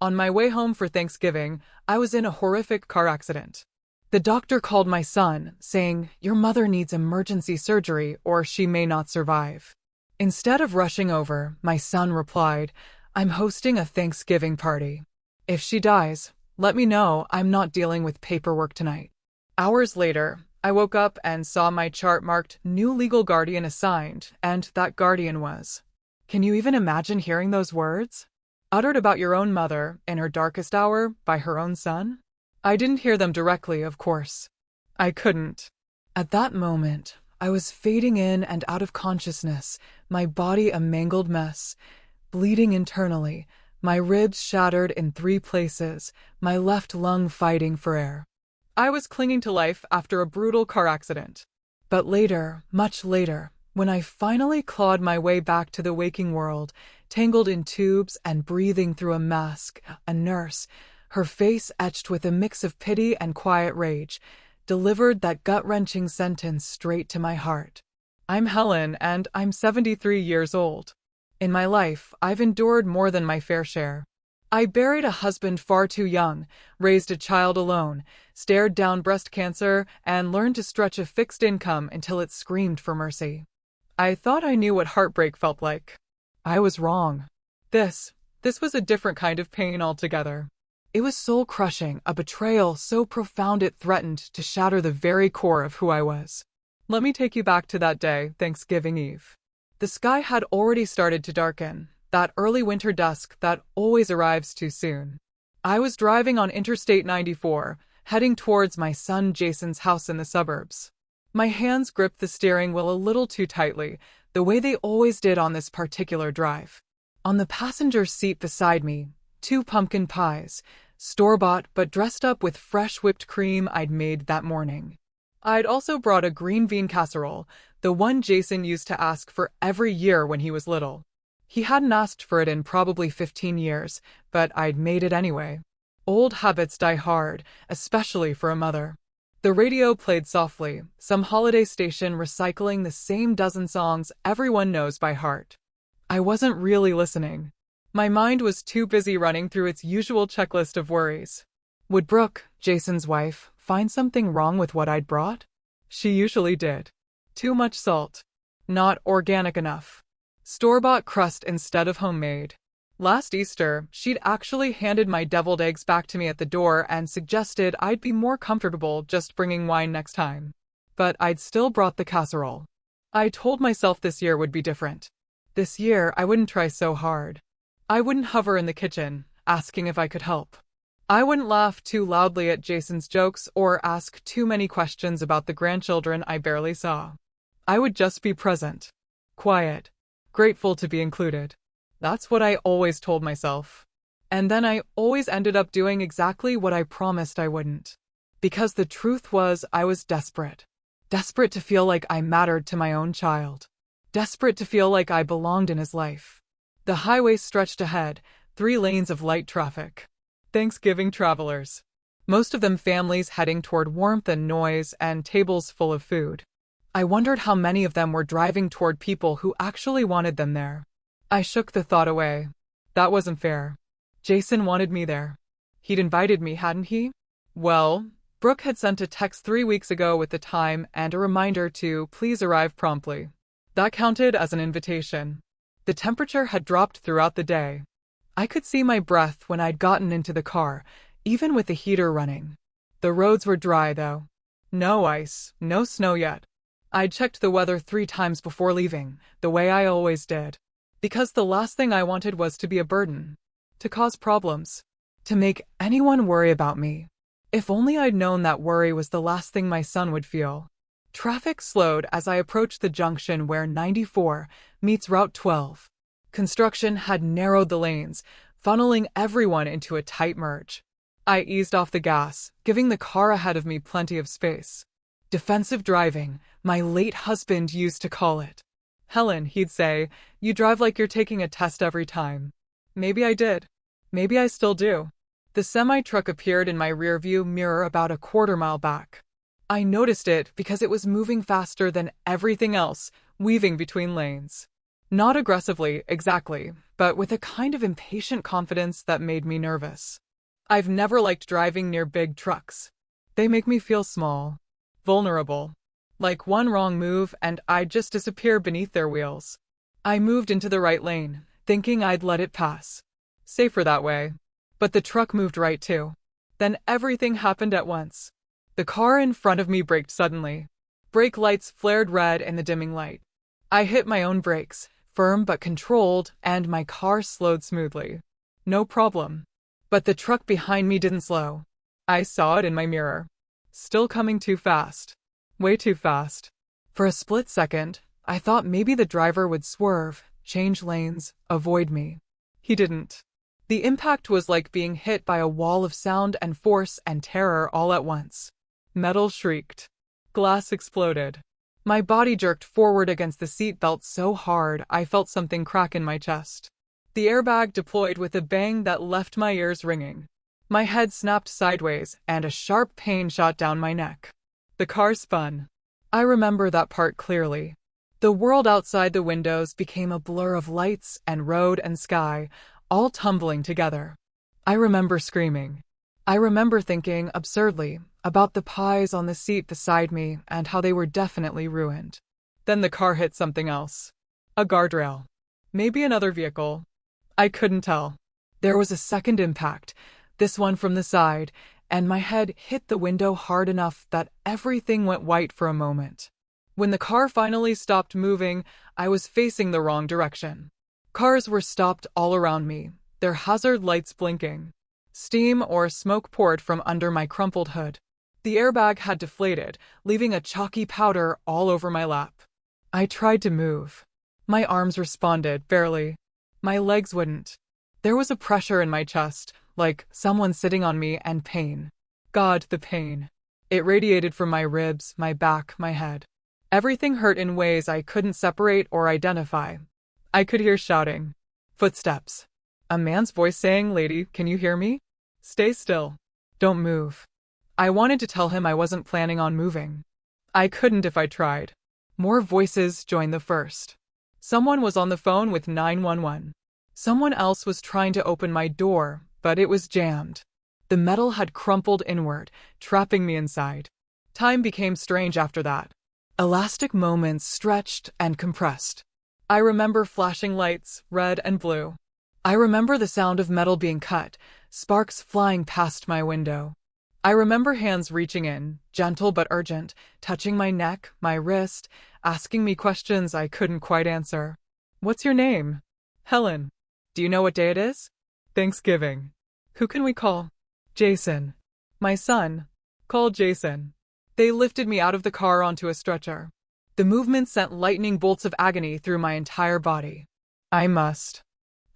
On my way home for Thanksgiving, I was in a horrific car accident. The doctor called my son, saying, "Your mother needs emergency surgery or she may not survive." Instead of rushing over, my son replied, "I'm hosting a Thanksgiving party. If she dies, let me know. I'm not dealing with paperwork tonight." Hours later, I woke up and saw my chart marked "New Legal Guardian Assigned," and that guardian was. Can you even imagine hearing those words? Uttered about your own mother, in her darkest hour, by her own son? I didn't hear them directly, of course. I couldn't. At that moment, I was fading in and out of consciousness, my body a mangled mess, bleeding internally, my ribs shattered in 3 places, my left lung fighting for air. I was clinging to life after a brutal car accident. But later, much later, when I finally clawed my way back to the waking world, tangled in tubes and breathing through a mask, a nurse, her face etched with a mix of pity and quiet rage, delivered that gut-wrenching sentence straight to my heart. I'm Helen, and I'm 73 years old. In my life, I've endured more than my fair share. I buried a husband far too young, raised a child alone, stared down breast cancer, and learned to stretch a fixed income until it screamed for mercy. I thought I knew what heartbreak felt like. I was wrong. This was a different kind of pain altogether. It was soul-crushing, a betrayal so profound it threatened to shatter the very core of who I was. Let me take you back to that day, Thanksgiving Eve. The sky had already started to darken, that early winter dusk that always arrives too soon. I was driving on Interstate 94, heading towards my son Jason's house in the suburbs. My hands gripped the steering wheel a little too tightly, the way they always did on this particular drive. On the passenger seat beside me, 2 pumpkin pies, store-bought but dressed up with fresh whipped cream I'd made that morning. I'd also brought a green bean casserole, the one Jason used to ask for every year when he was little. He hadn't asked for it in probably 15 years, but I'd made it anyway. Old habits die hard, especially for a mother. The radio played softly, some holiday station recycling the same dozen songs everyone knows by heart. I wasn't really listening. My mind was too busy running through its usual checklist of worries. Would Brooke, Jason's wife, find something wrong with what I'd brought? She usually did. Too much salt. Not organic enough. Store-bought crust instead of homemade. Last Easter, she'd actually handed my deviled eggs back to me at the door and suggested I'd be more comfortable just bringing wine next time. But I'd still brought the casserole. I told myself this year would be different. This year, I wouldn't try so hard. I wouldn't hover in the kitchen, asking if I could help. I wouldn't laugh too loudly at Jason's jokes or ask too many questions about the grandchildren I barely saw. I would just be present. Quiet. Grateful to be included. That's what I always told myself. And then I always ended up doing exactly what I promised I wouldn't. Because the truth was, I was desperate. Desperate to feel like I mattered to my own child. Desperate to feel like I belonged in his life. The highway stretched ahead, 3 lanes of light traffic. Thanksgiving travelers. Most of them families heading toward warmth and noise and tables full of food. I wondered how many of them were driving toward people who actually wanted them there. I shook the thought away. That wasn't fair. Jason wanted me there. He'd invited me, hadn't he? Well, Brooke had sent a text 3 weeks ago with the time and a reminder to please arrive promptly. That counted as an invitation. The temperature had dropped throughout the day. I could see my breath when I'd gotten into the car, even with the heater running. The roads were dry, though. No ice, no snow yet. I'd checked the weather 3 times before leaving, the way I always did. Because the last thing I wanted was to be a burden. To cause problems. To make anyone worry about me. If only I'd known that worry was the last thing my son would feel. Traffic slowed as I approached the junction where 94 meets Route 12. Construction had narrowed the lanes, funneling everyone into a tight merge. I eased off the gas, giving the car ahead of me plenty of space. Defensive driving, my late husband used to call it. Helen, he'd say, you drive like you're taking a test every time. Maybe I did. Maybe I still do. The semi-truck appeared in my rearview mirror about a quarter-mile back. I noticed it because it was moving faster than everything else, weaving between lanes. Not aggressively, exactly, but with a kind of impatient confidence that made me nervous. I've never liked driving near big trucks. They make me feel small, vulnerable. Like one wrong move and I'd just disappear beneath their wheels. I moved into the right lane, thinking I'd let it pass. Safer that way. But the truck moved right too. Then everything happened at once. The car in front of me braked suddenly. Brake lights flared red in the dimming light. I hit my own brakes, firm but controlled, and my car slowed smoothly. No problem. But the truck behind me didn't slow. I saw it in my mirror. Still coming too fast. Way too fast. For a split second, I thought maybe the driver would swerve, change lanes, avoid me. He didn't. The impact was like being hit by a wall of sound and force and terror all at once. Metal shrieked. Glass exploded. My body jerked forward against the seat belt so hard I felt something crack in my chest. The airbag deployed with a bang that left my ears ringing. My head snapped sideways and a sharp pain shot down my neck. The car spun. I remember that part clearly. The world outside the windows became a blur of lights and road and sky, all tumbling together. I remember screaming. I remember thinking, absurdly, about the pies on the seat beside me and how they were definitely ruined. Then the car hit something else. A guardrail. Maybe another vehicle. I couldn't tell. There was a second impact, this one from the side, and my head hit the window hard enough that everything went white for a moment. When the car finally stopped moving, I was facing the wrong direction. Cars were stopped all around me, their hazard lights blinking. Steam or smoke poured from under my crumpled hood. The airbag had deflated, leaving a chalky powder all over my lap. I tried to move. My arms responded, barely. My legs wouldn't. There was a pressure in my chest, like someone sitting on me, and pain. God, the pain. It radiated from my ribs, my back, my head. Everything hurt in ways I couldn't separate or identify. I could hear shouting. Footsteps. A man's voice saying, "Lady, can you hear me? Stay still. Don't move." I wanted to tell him I wasn't planning on moving. I couldn't if I tried. More voices joined the first. Someone was on the phone with 911. Someone else was trying to open my door, but it was jammed. The metal had crumpled inward, trapping me inside. Time became strange after that. Elastic moments stretched and compressed. I remember flashing lights, red and blue. I remember the sound of metal being cut, sparks flying past my window. I remember hands reaching in, gentle but urgent, touching my neck, my wrist, asking me questions I couldn't quite answer. "What's your name?" "Helen." "Do you know what day it is?" "Thanksgiving." "Who can we call?" "Jason." "My son." "Call Jason." They lifted me out of the car onto a stretcher. The movement sent lightning bolts of agony through my entire body. I must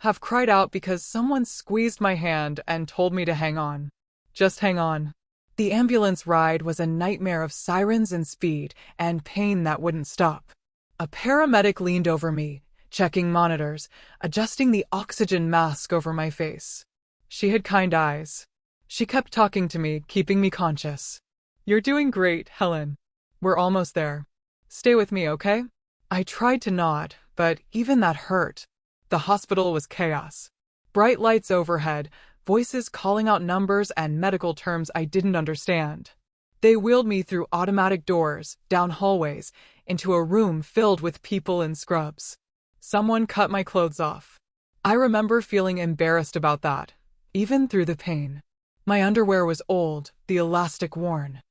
have cried out because someone squeezed my hand and told me to hang on. Just hang on. The ambulance ride was a nightmare of sirens and speed and pain that wouldn't stop. A paramedic leaned over me, checking monitors, adjusting the oxygen mask over my face. She had kind eyes. She kept talking to me, keeping me conscious. "You're doing great, Helen. We're almost there. Stay with me, okay?" I tried to nod, but even that hurt. The hospital was chaos. Bright lights overhead, voices calling out numbers and medical terms I didn't understand. They wheeled me through automatic doors, down hallways, into a room filled with people in scrubs. Someone cut my clothes off. I remember feeling embarrassed about that, even through the pain. My underwear was old, the elastic worn.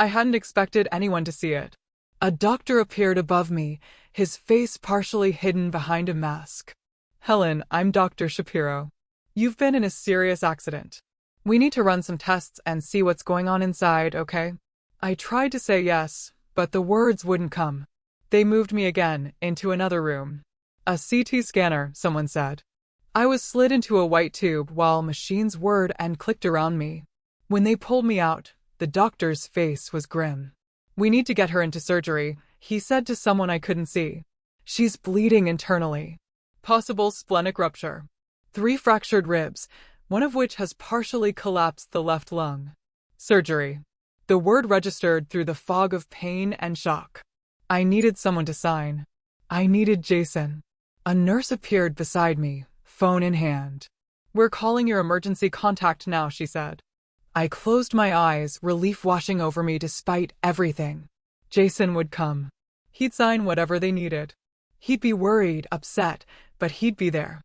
I hadn't expected anyone to see it. A doctor appeared above me, his face partially hidden behind a mask. "Helen, I'm Dr. Shapiro. You've been in a serious accident. We need to run some tests and see what's going on inside, okay?" I tried to say yes, but the words wouldn't come. They moved me again, into another room. "A CT scanner," someone said. I was slid into a white tube while machines whirred and clicked around me. When they pulled me out, the doctor's face was grim. "We need to get her into surgery," he said to someone I couldn't see. "She's bleeding internally. Possible splenic rupture. 3 fractured ribs, one of which has partially collapsed the left lung. Surgery." The word registered through the fog of pain and shock. I needed someone to sign. I needed Jason. A nurse appeared beside me, phone in hand. "We're calling your emergency contact now," she said. I closed my eyes, relief washing over me despite everything. Jason would come. He'd sign whatever they needed. He'd be worried, upset, but he'd be there.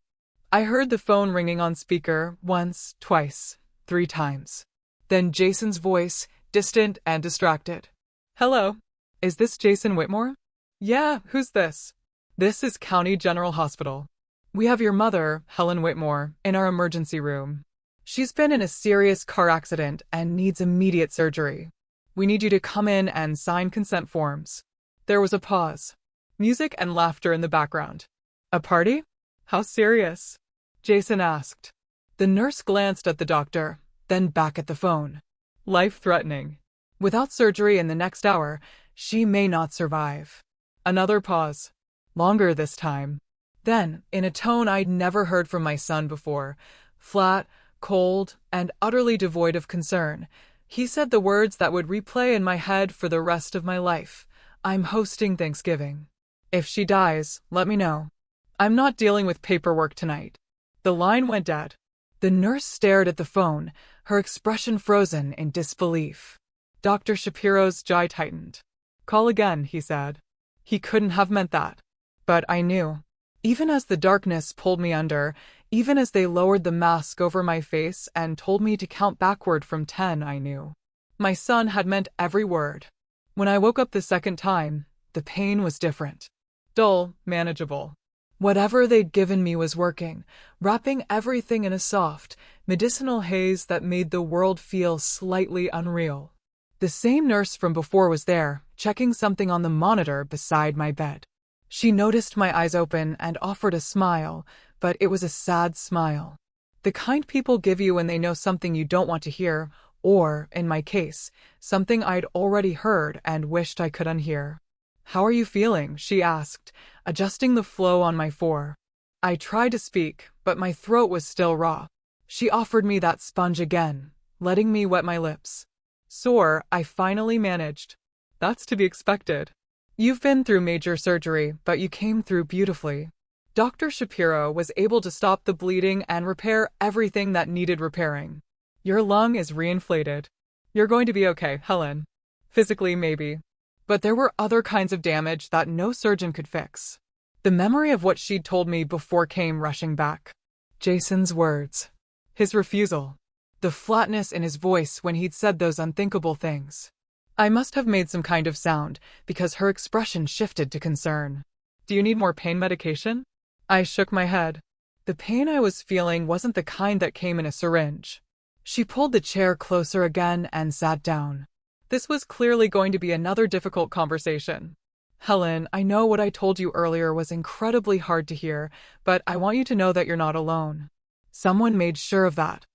I heard the phone ringing on speaker once, twice, 3 times. Then Jason's voice, distant and distracted. "Hello. Is this Jason Whitmore?" "Yeah, who's this?" "This is County General Hospital. We have your mother, Helen Whitmore, in our emergency room. She's been in a serious car accident and needs immediate surgery. We need you to come in and sign consent forms." There was a pause. Music and laughter in the background. "A party? How serious?" Jason asked. The nurse glanced at the doctor, then back at the phone. "Life-threatening. Without surgery in the next hour, she may not survive." Another pause. Longer this time. Then, in a tone I'd never heard from my son before, flat, cold, and utterly devoid of concern, he said the words that would replay in my head for the rest of my life. "I'm hosting Thanksgiving. If she dies, let me know. I'm not dealing with paperwork tonight." The line went dead. The nurse stared at the phone, her expression frozen in disbelief. Dr. Shapiro's jaw tightened. "Call again," he said. He couldn't have meant that. But I knew. Even as the darkness pulled me under, even as they lowered the mask over my face and told me to count backward from 10, I knew. My son had meant every word. When I woke up the second time, the pain was different. Dull, manageable. Whatever they'd given me was working, wrapping everything in a soft, medicinal haze that made the world feel slightly unreal. The same nurse from before was there, checking something on the monitor beside my bed. She noticed my eyes open and offered a smile, but it was a sad smile. The kind people give you when they know something you don't want to hear, or, in my case, something I'd already heard and wished I could unhear. "How are you feeling?" she asked, adjusting the flow on my fore. I tried to speak, but my throat was still raw. She offered me that sponge again, letting me wet my lips. "Sore," I finally managed. "That's to be expected. You've been through major surgery, but you came through beautifully." Dr. Shapiro was able to stop the bleeding and repair everything that needed repairing. "Your lung is reinflated. You're going to be okay, Helen. Physically, maybe. But there were other kinds of damage that no surgeon could fix." The memory of what she'd told me before came rushing back. Jason's words. His refusal. The flatness in his voice when he'd said those unthinkable things. I must have made some kind of sound, because her expression shifted to concern. "Do you need more pain medication?" I shook my head. The pain I was feeling wasn't the kind that came in a syringe. She pulled the chair closer again and sat down. This was clearly going to be another difficult conversation. "Helen, I know what I told you earlier was incredibly hard to hear, but I want you to know that you're not alone. Someone made sure of that."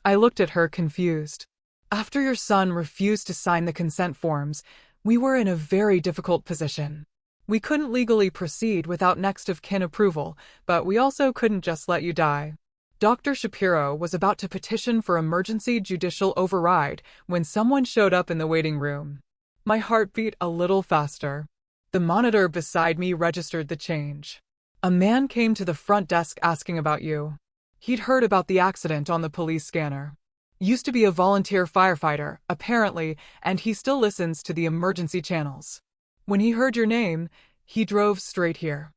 I looked at her confused. After your son refused to sign the consent forms, we were in a very difficult position. We couldn't legally proceed without next of kin approval, but we also couldn't just let you die. Dr. Shapiro was about to petition for emergency judicial override when someone showed up in the waiting room. My heart beat a little faster. The monitor beside me registered the change. "A man came to the front desk asking about you. He'd heard about the accident on the police scanner. Used to be a volunteer firefighter, apparently, and he still listens to the emergency channels. When he heard your name, he drove straight here."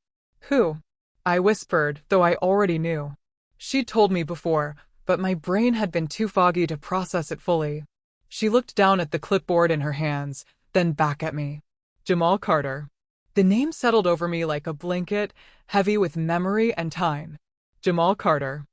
"Who?" I whispered, though I already knew. She'd told me before, but my brain had been too foggy to process it fully. She looked down at the clipboard in her hands, then back at me. "Jamal Carter." The name settled over me like a blanket, heavy with memory and time. Jamal Carter.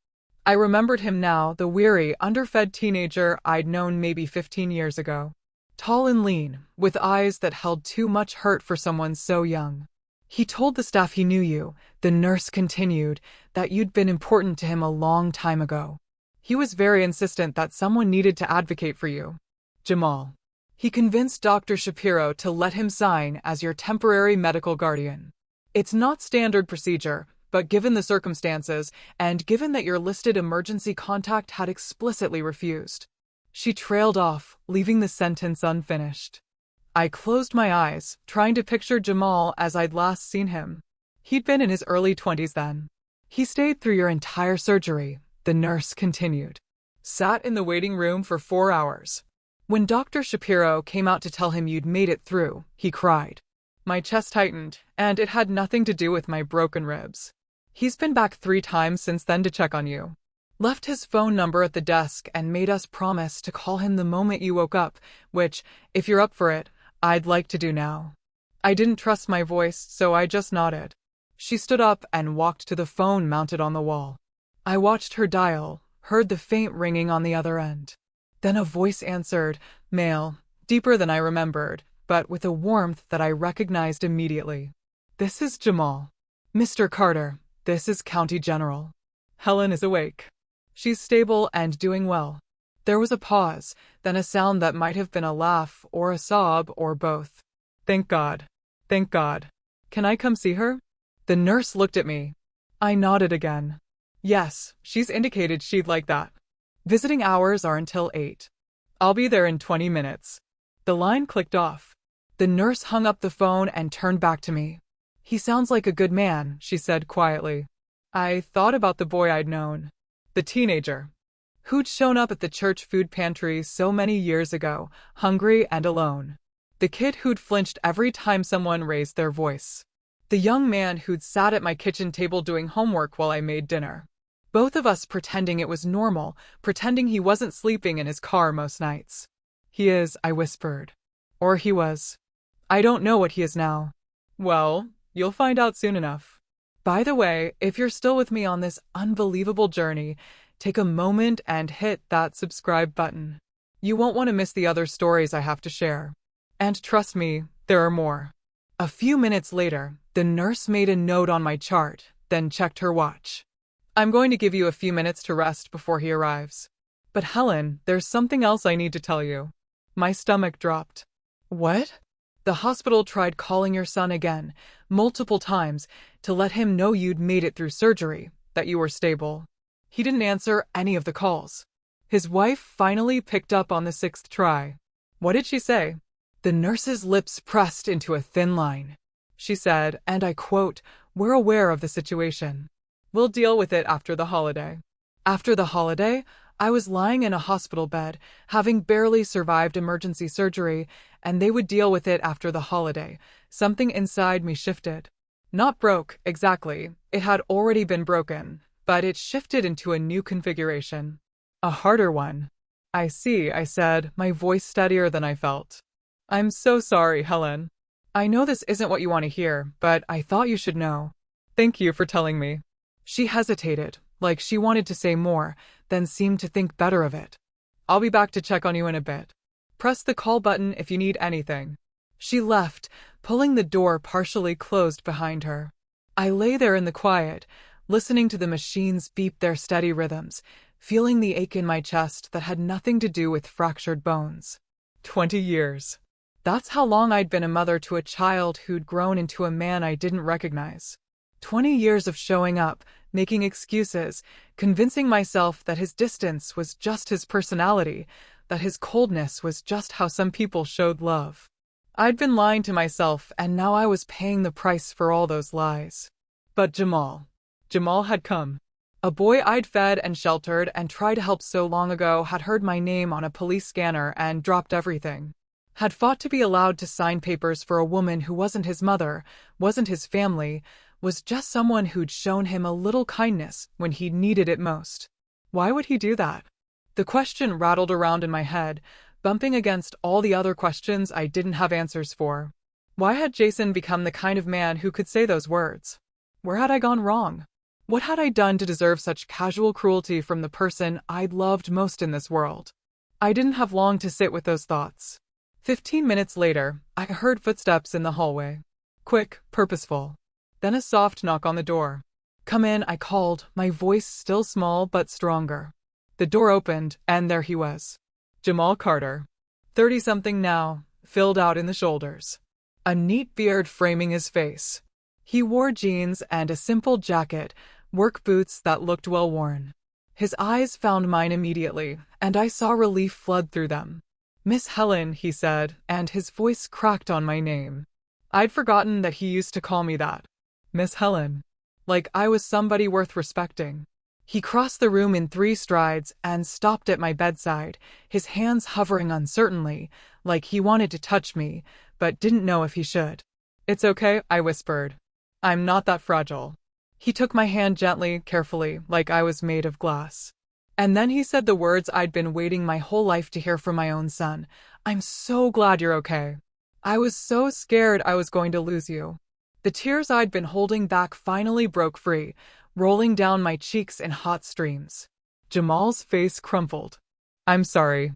I remembered him now, the weary, underfed teenager I'd known maybe 15 years ago. Tall and lean, with eyes that held too much hurt for someone so young. "He told the staff he knew you," the nurse continued, "that you'd been important to him a long time ago. He was very insistent that someone needed to advocate for you." Jamal. He convinced Dr. Shapiro to let him sign as your temporary medical guardian. "It's not standard procedure, but given the circumstances, and given that your listed emergency contact had explicitly refused." She trailed off, leaving the sentence unfinished. I closed my eyes, trying to picture Jamal as I'd last seen him. He'd been in his early 20s then. He stayed through your entire surgery, the nurse continued. Sat in the waiting room for 4 hours. When Dr. Shapiro came out to tell him you'd made it through, he cried. My chest tightened, and it had nothing to do with my broken ribs. He's been back 3 times since then to check on you. Left his phone number at the desk and made us promise to call him the moment you woke up, which, if you're up for it, I'd like to do now. I didn't trust my voice, so I just nodded. She stood up and walked to the phone mounted on the wall. I watched her dial, heard the faint ringing on the other end. Then a voice answered, male, deeper than I remembered, but with a warmth that I recognized immediately. This is Jamal. Mr. Carter, this is County General. Helen is awake. She's stable and doing well. There was a pause, then a sound that might have been a laugh or a sob or both. Thank God. Thank God. Can I come see her? The nurse looked at me. I nodded again. Yes, she's indicated she'd like that. Visiting hours are until 8. I'll be there in 20 minutes. The line clicked off. The nurse hung up the phone and turned back to me. He sounds like a good man, she said quietly. I thought about the boy I'd known. The teenager. Who'd shown up at the church food pantry so many years ago, hungry and alone. The kid who'd flinched every time someone raised their voice. The young man who'd sat at my kitchen table doing homework while I made dinner. Both of us pretending it was normal, pretending he wasn't sleeping in his car most nights. He is, I whispered. Or he was. I don't know what he is now. Well, you'll find out soon enough. By the way, if you're still with me on this unbelievable journey, take a moment and hit that subscribe button. You won't want to miss the other stories I have to share. And trust me, there are more. A few minutes later, the nurse made a note on my chart, then checked her watch. I'm going to give you a few minutes to rest before he arrives. But Helen, there's something else I need to tell you. My stomach dropped. What? The hospital tried calling your son again, multiple times, to let him know you'd made it through surgery, that you were stable. He didn't answer any of the calls. His wife finally picked up on the 6th try. What did she say? The nurse's lips pressed into a thin line. She said, and I quote, "We're aware of the situation. We'll deal with it after the holiday." After the holiday, I was lying in a hospital bed, having barely survived emergency surgery, and they would deal with it after the holiday. Something inside me shifted. Not broke, exactly. It had already been broken, but it shifted into a new configuration. A harder one. I see, I said, my voice steadier than I felt. I'm so sorry, Helen. I know this isn't what you want to hear, but I thought you should know. Thank you for telling me. She hesitated, like she wanted to say more, then seemed to think better of it. I'll be back to check on you in a bit. Press the call button if you need anything. She left, pulling the door partially closed behind her. I lay there in the quiet, listening to the machines beep their steady rhythms, feeling the ache in my chest that had nothing to do with fractured bones. 20 years. That's how long I'd been a mother to a child who'd grown into a man I didn't recognize. 20 years of showing up, making excuses, convincing myself that his distance was just his personality, that his coldness was just how some people showed love. I'd been lying to myself, and now I was paying the price for all those lies. But Jamal had come. A boy I'd fed and sheltered and tried to help so long ago had heard my name on a police scanner and dropped everything. Had fought to be allowed to sign papers for a woman who wasn't his mother, wasn't his family, was just someone who'd shown him a little kindness when he needed it most. Why would he do that? The question rattled around in my head, bumping against all the other questions I didn't have answers for. Why had Jason become the kind of man who could say those words? Where had I gone wrong? What had I done to deserve such casual cruelty from the person I'd loved most in this world? I didn't have long to sit with those thoughts. 15 minutes later, I heard footsteps in the hallway. Quick, purposeful. Then a soft knock on the door. Come in, I called, my voice still small but stronger. The door opened, and there he was. Jamal Carter. 30-something now, filled out in the shoulders. A neat beard framing his face. He wore jeans and a simple jacket, work boots that looked well worn. His eyes found mine immediately, and I saw relief flood through them. Miss Helen, he said, and his voice cracked on my name. I'd forgotten that he used to call me that. Miss Helen. Like I was somebody worth respecting. He crossed the room in 3 strides and stopped at my bedside, his hands hovering uncertainly, like he wanted to touch me, but didn't know if he should. It's okay, I whispered. I'm not that fragile. He took my hand gently, carefully, like I was made of glass. And then he said the words I'd been waiting my whole life to hear from my own son. I'm so glad you're okay. I was so scared I was going to lose you. The tears I'd been holding back finally broke free, rolling down my cheeks in hot streams. Jamal's face crumpled. I'm sorry.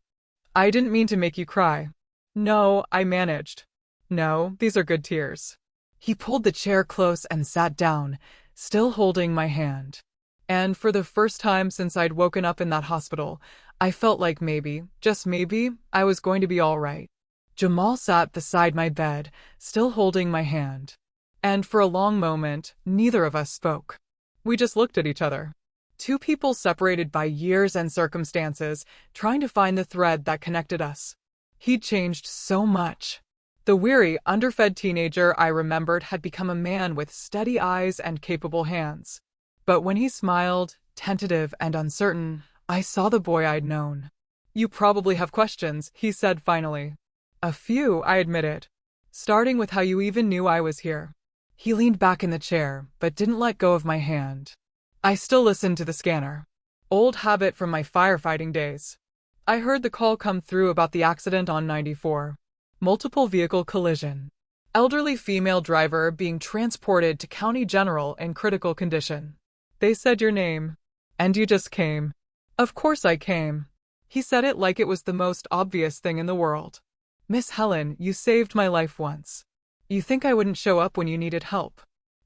I didn't mean to make you cry. No, I managed. No, these are good tears. He pulled the chair close and sat down, still holding my hand. And for the first time since I'd woken up in that hospital, I felt like maybe, just maybe, I was going to be all right. Jamal sat beside my bed, still holding my hand. And for a long moment, neither of us spoke. We just looked at each other. 2 people separated by years and circumstances, trying to find the thread that connected us. He'd changed so much. The weary, underfed teenager I remembered had become a man with steady eyes and capable hands. But when he smiled, tentative and uncertain, I saw the boy I'd known. You probably have questions, he said finally. A few, I admitted. Starting with how you even knew I was here. He leaned back in the chair, but didn't let go of my hand. I still listened to the scanner. Old habit from my firefighting days. I heard the call come through about the accident on 94. Multiple vehicle collision. Elderly female driver being transported to County General in critical condition. They said your name. And you just came. Of course I came. He said it like it was the most obvious thing in the world. Miss Helen, you saved my life once. You think I wouldn't show up when you needed help?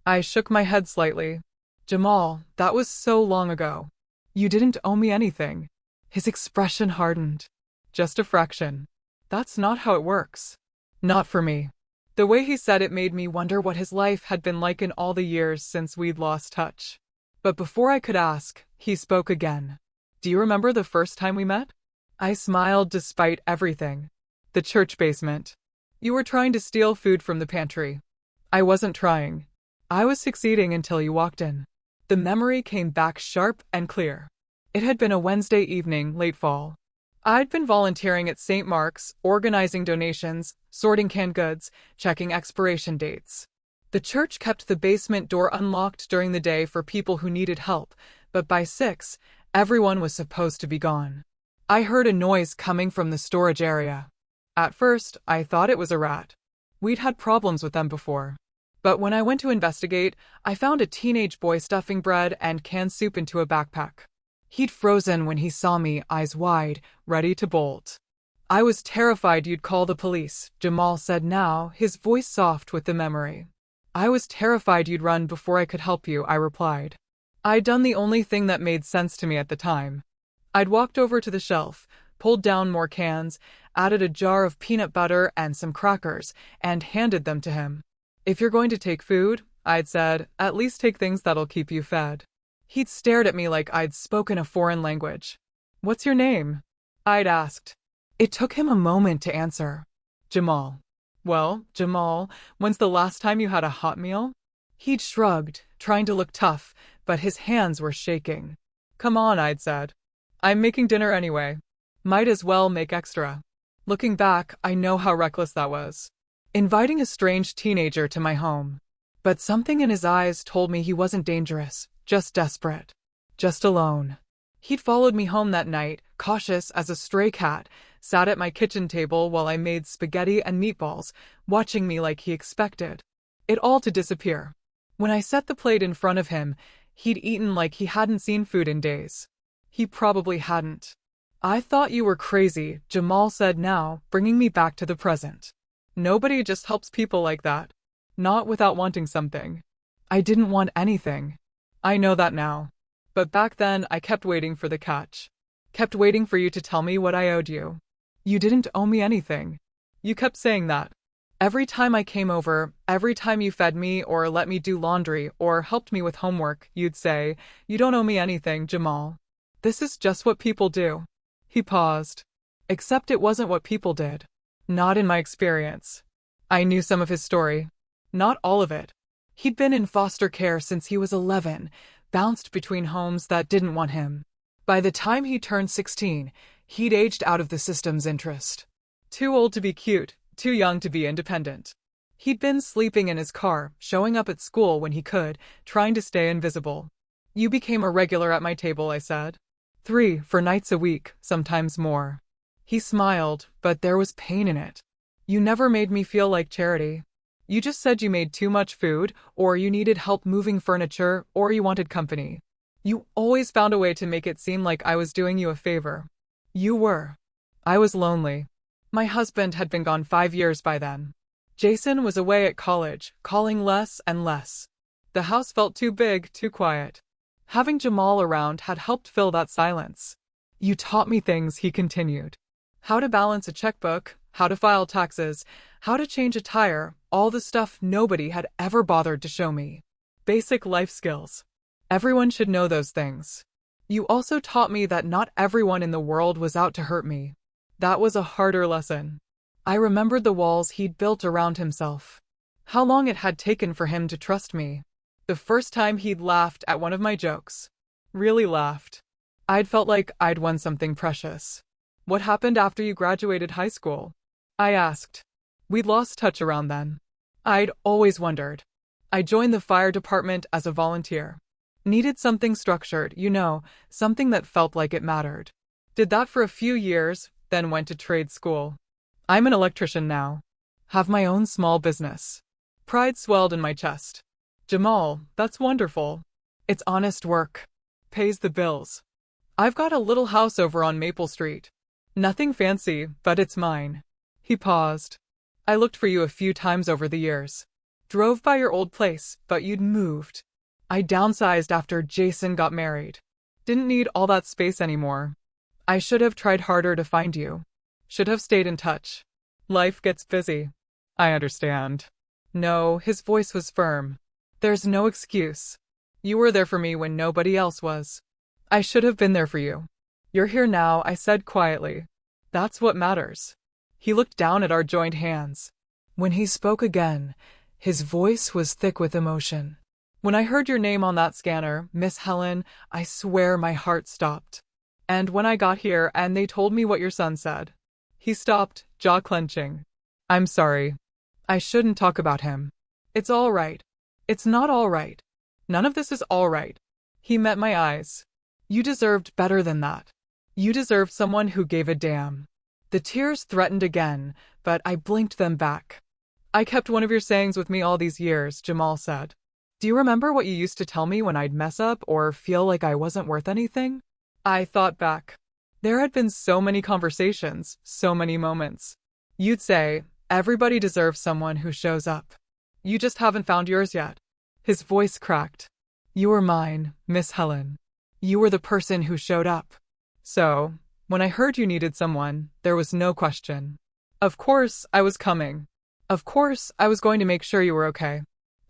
I shook my head slightly. Jamal, that was so long ago. You didn't owe me anything. His expression hardened. Just a fraction. That's not how it works. Not for me. The way he said it made me wonder what his life had been like in all the years since we'd lost touch. But before I could ask, he spoke again. Do you remember the first time we met? I smiled despite everything. The church basement. You were trying to steal food from the pantry. I wasn't trying. I was succeeding until you walked in. The memory came back sharp and clear. It had been a Wednesday evening, late fall. I'd been volunteering at St. Mark's, organizing donations, sorting canned goods, checking expiration dates. The church kept the basement door unlocked during the day for people who needed help, but by 6, everyone was supposed to be gone. I heard a noise coming from the storage area. At first, I thought it was a rat. We'd had problems with them before. But when I went to investigate, I found a teenage boy stuffing bread and canned soup into a backpack. He'd frozen when he saw me, eyes wide, ready to bolt. I was terrified you'd call the police, Jamal said now, his voice soft with the memory. I was terrified you'd run before I could help you, I replied. I'd done the only thing that made sense to me at the time. I'd walked over to the shelf, pulled down more cans, added a jar of peanut butter and some crackers, and handed them to him. If you're going to take food, I'd said, at least take things that'll keep you fed. He'd stared at me like I'd spoken a foreign language. What's your name? I'd asked. It took him a moment to answer. Jamal. Well, Jamal, when's the last time you had a hot meal? He'd shrugged, trying to look tough, but his hands were shaking. Come on, I'd said. I'm making dinner anyway. Might as well make extra. Looking back, I know how reckless that was. Inviting a strange teenager to my home. But something in his eyes told me he wasn't dangerous, just desperate. Just alone. He'd followed me home that night, cautious as a stray cat, sat at my kitchen table while I made spaghetti and meatballs, watching me like he expected it all to disappear. When I set the plate in front of him, he'd eaten like he hadn't seen food in days. He probably hadn't. I thought you were crazy, Jamal said now, bringing me back to the present. Nobody just helps people like that. Not without wanting something. I didn't want anything. I know that now. But back then, I kept waiting for the catch. Kept waiting for you to tell me what I owed you. You didn't owe me anything. You kept saying that. Every time I came over, every time you fed me or let me do laundry or helped me with homework, you'd say, you don't owe me anything, Jamal. This is just what people do. He paused. Except it wasn't what people did. Not in my experience. I knew some of his story. Not all of it. He'd been in foster care since he was 11, bounced between homes that didn't want him. By the time he turned 16, he'd aged out of the system's interest. Too old to be cute, too young to be independent. He'd been sleeping in his car, showing up at school when he could, trying to stay invisible. You became a regular at my table, I said. 3, 4 nights a week, sometimes more. He smiled, but there was pain in it. You never made me feel like charity. You just said you made too much food, or you needed help moving furniture, or you wanted company. You always found a way to make it seem like I was doing you a favor. You were. I was lonely. My husband had been gone 5 years by then. Jason was away at college, calling less and less. The house felt too big, too quiet. Having Jamal around had helped fill that silence. You taught me things, he continued. How to balance a checkbook, how to file taxes, how to change a tire, all the stuff nobody had ever bothered to show me. Basic life skills. Everyone should know those things. You also taught me that not everyone in the world was out to hurt me. That was a harder lesson. I remembered the walls he'd built around himself. How long it had taken for him to trust me. The first time he'd laughed at one of my jokes. Really laughed. I'd felt like I'd won something precious. What happened after you graduated high school? I asked. We'd lost touch around then. I'd always wondered. I joined the fire department as a volunteer. Needed something structured, something that felt like it mattered. Did that for a few years, then went to trade school. I'm an electrician now. Have my own small business. Pride swelled in my chest. Jamal, that's wonderful. It's honest work. Pays the bills. I've got a little house over on Maple Street. Nothing fancy, but it's mine. He paused. I looked for you a few times over the years. Drove by your old place, but you'd moved. I downsized after Jason got married. Didn't need all that space anymore. I should have tried harder to find you. Should have stayed in touch. Life gets busy. I understand. No, his voice was firm. There's no excuse. You were there for me when nobody else was. I should have been there for you. You're here now, I said quietly. That's what matters. He looked down at our joined hands. When he spoke again, his voice was thick with emotion. When I heard your name on that scanner, Miss Helen, I swear my heart stopped. And when I got here and they told me what your son said. He stopped, jaw clenching. I'm sorry. I shouldn't talk about him. It's all right. It's not all right. None of this is all right. He met my eyes. You deserved better than that. You deserved someone who gave a damn. The tears threatened again, but I blinked them back. I kept one of your sayings with me all these years, Jamal said. Do you remember what you used to tell me when I'd mess up or feel like I wasn't worth anything? I thought back. There had been so many conversations, so many moments. You'd say, everybody deserves someone who shows up. You just haven't found yours yet. His voice cracked. You were mine, Miss Helen. You were the person who showed up. So, when I heard you needed someone, there was no question. Of course, I was coming. Of course, I was going to make sure you were okay.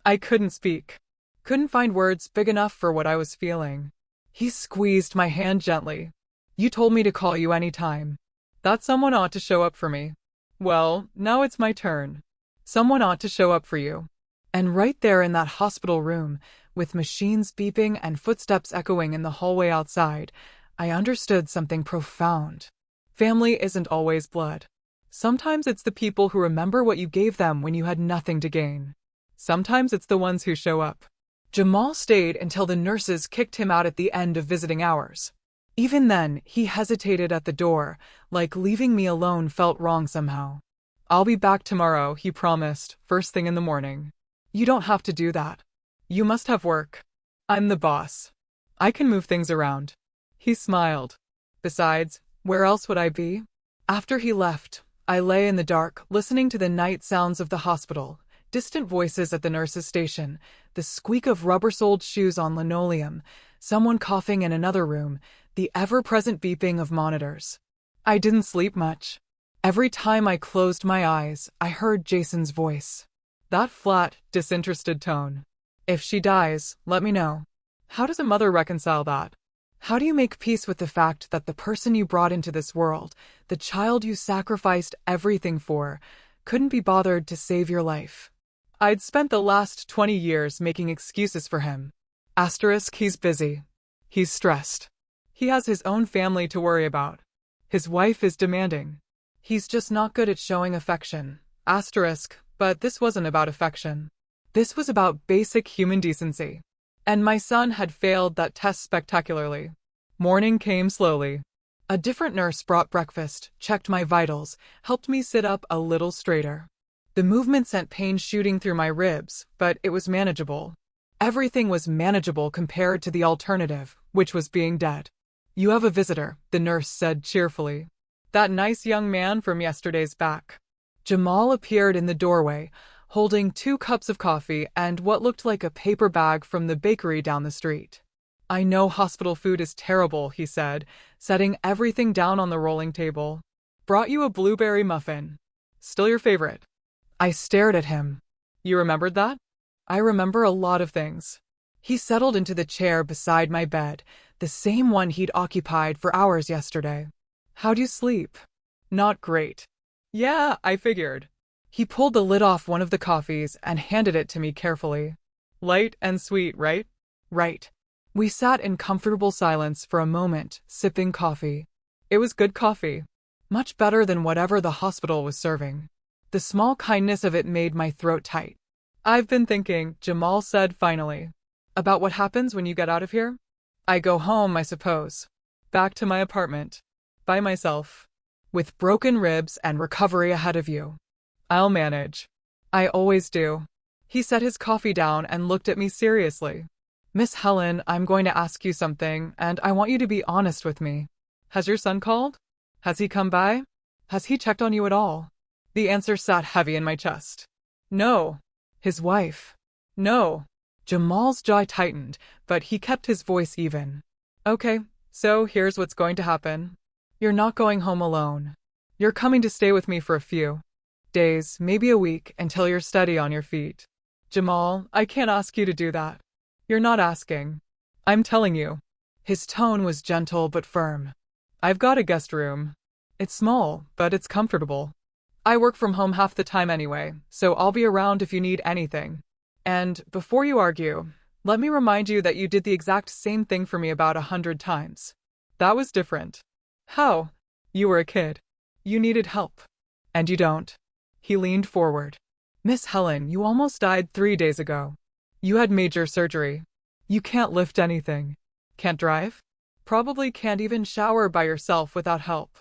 I couldn't speak. Couldn't find words big enough for what I was feeling. He squeezed my hand gently. You told me to call you anytime. That someone ought to show up for me. Well, now it's my turn. Someone ought to show up for you. And right there in that hospital room, with machines beeping and footsteps echoing in the hallway outside, I understood something profound. Family isn't always blood. Sometimes it's the people who remember what you gave them when you had nothing to gain. Sometimes it's the ones who show up. Jamal stayed until the nurses kicked him out at the end of visiting hours. Even then, he hesitated at the door, like leaving me alone felt wrong somehow. I'll be back tomorrow, he promised, first thing in the morning. You don't have to do that. You must have work. I'm the boss. I can move things around. He smiled. Besides, where else would I be? After he left, I lay in the dark, listening to the night sounds of the hospital, distant voices at the nurse's station, the squeak of rubber-soled shoes on linoleum, someone coughing in another room, the ever-present beeping of monitors. I didn't sleep much. Every time I closed my eyes, I heard Jason's voice. That flat, disinterested tone. If she dies, let me know. How does a mother reconcile that? How do you make peace with the fact that the person you brought into this world, the child you sacrificed everything for, couldn't be bothered to save your life? I'd spent the last 20 years making excuses for him. Asterisk, he's busy. He's stressed. He has his own family to worry about. His wife is demanding. He's just not good at showing affection. Asterisk, but this wasn't about affection. This was about basic human decency. And my son had failed that test spectacularly. Morning came slowly. A different nurse brought breakfast, checked my vitals, helped me sit up a little straighter. The movement sent pain shooting through my ribs, but it was manageable. Everything was manageable compared to the alternative, which was being dead. You have a visitor, the nurse said cheerfully. That nice young man from yesterday's back. Jamal appeared in the doorway, holding 2 cups of coffee and what looked like a paper bag from the bakery down the street. I know hospital food is terrible, he said, setting everything down on the rolling table. Brought you a blueberry muffin. Still your favorite. I stared at him. You remembered that? I remember a lot of things. He settled into the chair beside my bed, the same one he'd occupied for hours yesterday. How'd you sleep? Not great. Yeah, I figured. He pulled the lid off one of the coffees and handed it to me carefully. Light and sweet, right? Right. We sat in comfortable silence for a moment, sipping coffee. It was good coffee. Much better than whatever the hospital was serving. The small kindness of it made my throat tight. I've been thinking, Jamal said finally. About what happens when you get out of here? I go home, I suppose. Back to my apartment. By myself. With broken ribs and recovery ahead of you. I'll manage. I always do. He set his coffee down and looked at me seriously. Miss Helen, I'm going to ask you something, and I want you to be honest with me. Has your son called? Has he come by? Has he checked on you at all? The answer sat heavy in my chest. No. His wife? No. Jamal's jaw tightened, but he kept his voice even. Okay, so here's what's going to happen. You're not going home alone. You're coming to stay with me for a few days, maybe a week, until you're steady on your feet. Jamal, I can't ask you to do that. You're not asking. I'm telling you. His tone was gentle but firm. I've got a guest room. It's small, but it's comfortable. I work from home half the time anyway, so I'll be around if you need anything. And before you argue, let me remind you that you did the exact same thing for me about 100 times. That was different. How? You were a kid. You needed help. And you don't. He leaned forward. Miss Helen, you almost died 3 days ago. You had major surgery. You can't lift anything. Can't drive? Probably can't even shower by yourself without help.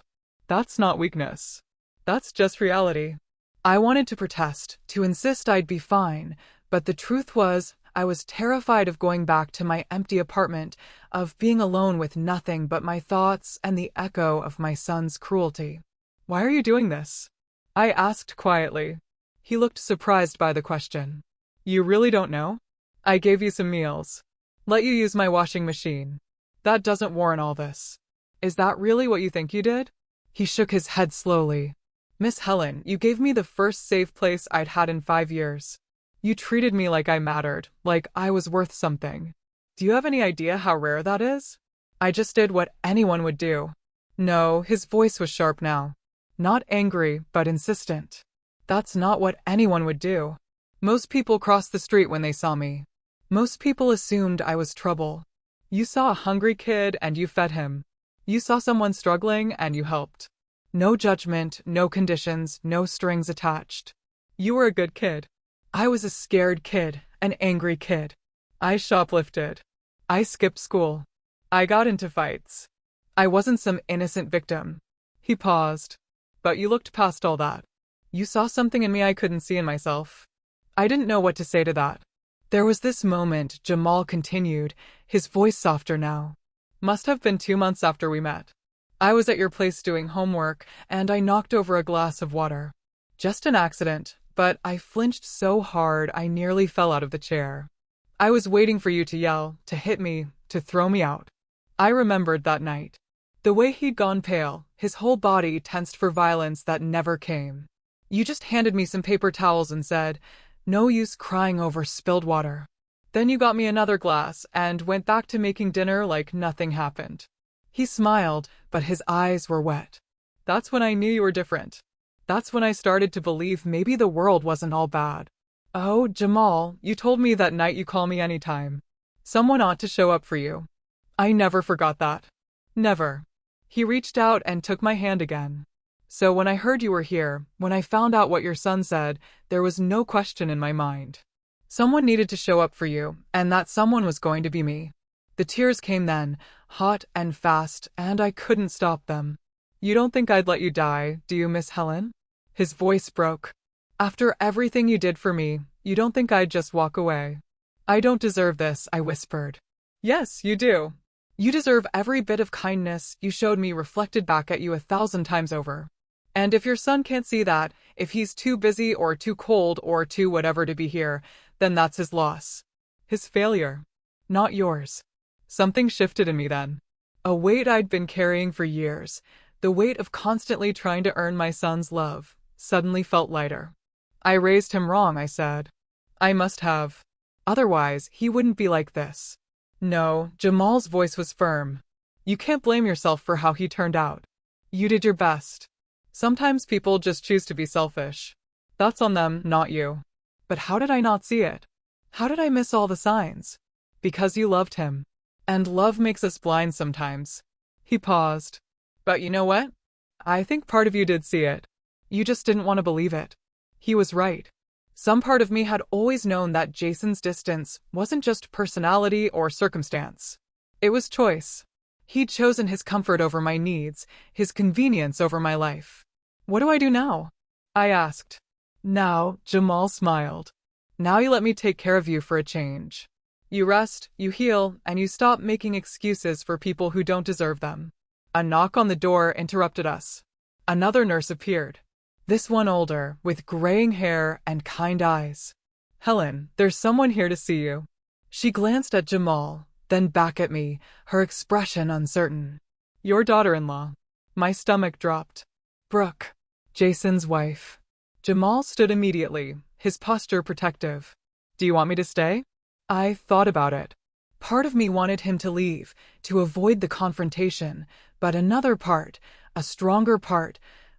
That's not weakness. That's just reality. I wanted to protest, to insist I'd be fine, but the truth was, I was terrified of going back to my empty apartment, of being alone with nothing but my thoughts and the echo of my son's cruelty. Why are you doing this? I asked quietly. He looked surprised by the question. You really don't know? I gave you some meals. Let you use my washing machine. That doesn't warrant all this. Is that really what you think you did? He shook his head slowly. Miss Helen, you gave me the first safe place I'd had in 5 years. You treated me like I mattered, like I was worth something. Do you have any idea how rare that is? I just did what anyone would do. No, his voice was sharp now. Not angry, but insistent. That's not what anyone would do. Most people crossed the street when they saw me. Most people assumed I was trouble. You saw a hungry kid and you fed him. You saw someone struggling and you helped. No judgment, no conditions, no strings attached. You were a good kid. I was a scared kid, an angry kid. I shoplifted. I skipped school. I got into fights. I wasn't some innocent victim. He paused. But you looked past all that. You saw something in me I couldn't see in myself. I didn't know what to say to that. There was this moment, Jamal continued, his voice softer now. Must have been 2 months after we met. I was at your place doing homework, and I knocked over a glass of water. Just an accident, but I flinched so hard I nearly fell out of the chair. I was waiting for you to yell, to hit me, to throw me out. I remembered that night. The way he'd gone pale, his whole body tensed for violence that never came. You just handed me some paper towels and said, "No use crying over spilled water." Then you got me another glass and went back to making dinner like nothing happened. He smiled, but his eyes were wet. That's when I knew you were different. That's when I started to believe maybe the world wasn't all bad. Oh, Jamal, you told me that night you call me anytime. Someone ought to show up for you. I never forgot that. Never. He reached out and took my hand again. So when I heard you were here, when I found out what your son said, there was no question in my mind. Someone needed to show up for you, and that someone was going to be me. The tears came then, hot and fast, and I couldn't stop them. You don't think I'd let you die, do you, Miss Helen? His voice broke. After everything you did for me, you don't think I'd just walk away? I don't deserve this, I whispered. Yes, you do. You deserve every bit of kindness you showed me reflected back at you 1,000 times over. And if your son can't see that, if he's too busy or too cold or too whatever to be here, then that's his loss. His failure. Not yours. Something shifted in me then. A weight I'd been carrying for years, the weight of constantly trying to earn my son's love, suddenly felt lighter. I raised him wrong, I said. I must have. Otherwise, he wouldn't be like this. No, Jamal's voice was firm. You can't blame yourself for how he turned out. You did your best. Sometimes people just choose to be selfish. That's on them, not you. But how did I not see it? How did I miss all the signs? Because you loved him. And love makes us blind sometimes. He paused. But you know what? I think part of you did see it. You just didn't want to believe it. He was right. Some part of me had always known that Jason's distance wasn't just personality or circumstance. It was choice. He'd chosen his comfort over my needs, his convenience over my life. What do I do now? I asked. Now, Jamal smiled. Now you let me take care of you for a change. You rest, you heal, and you stop making excuses for people who don't deserve them. A knock on the door interrupted us. Another nurse appeared. This one older, with graying hair and kind eyes. Helen, there's someone here to see you. She glanced at Jamal, then back at me, her expression uncertain. Your daughter-in-law. My stomach dropped. Brooke. Jason's wife. Jamal stood immediately, his posture protective. Do you want me to stay? I thought about it. Part of me wanted him to leave, to avoid the confrontation, but another part, a stronger part,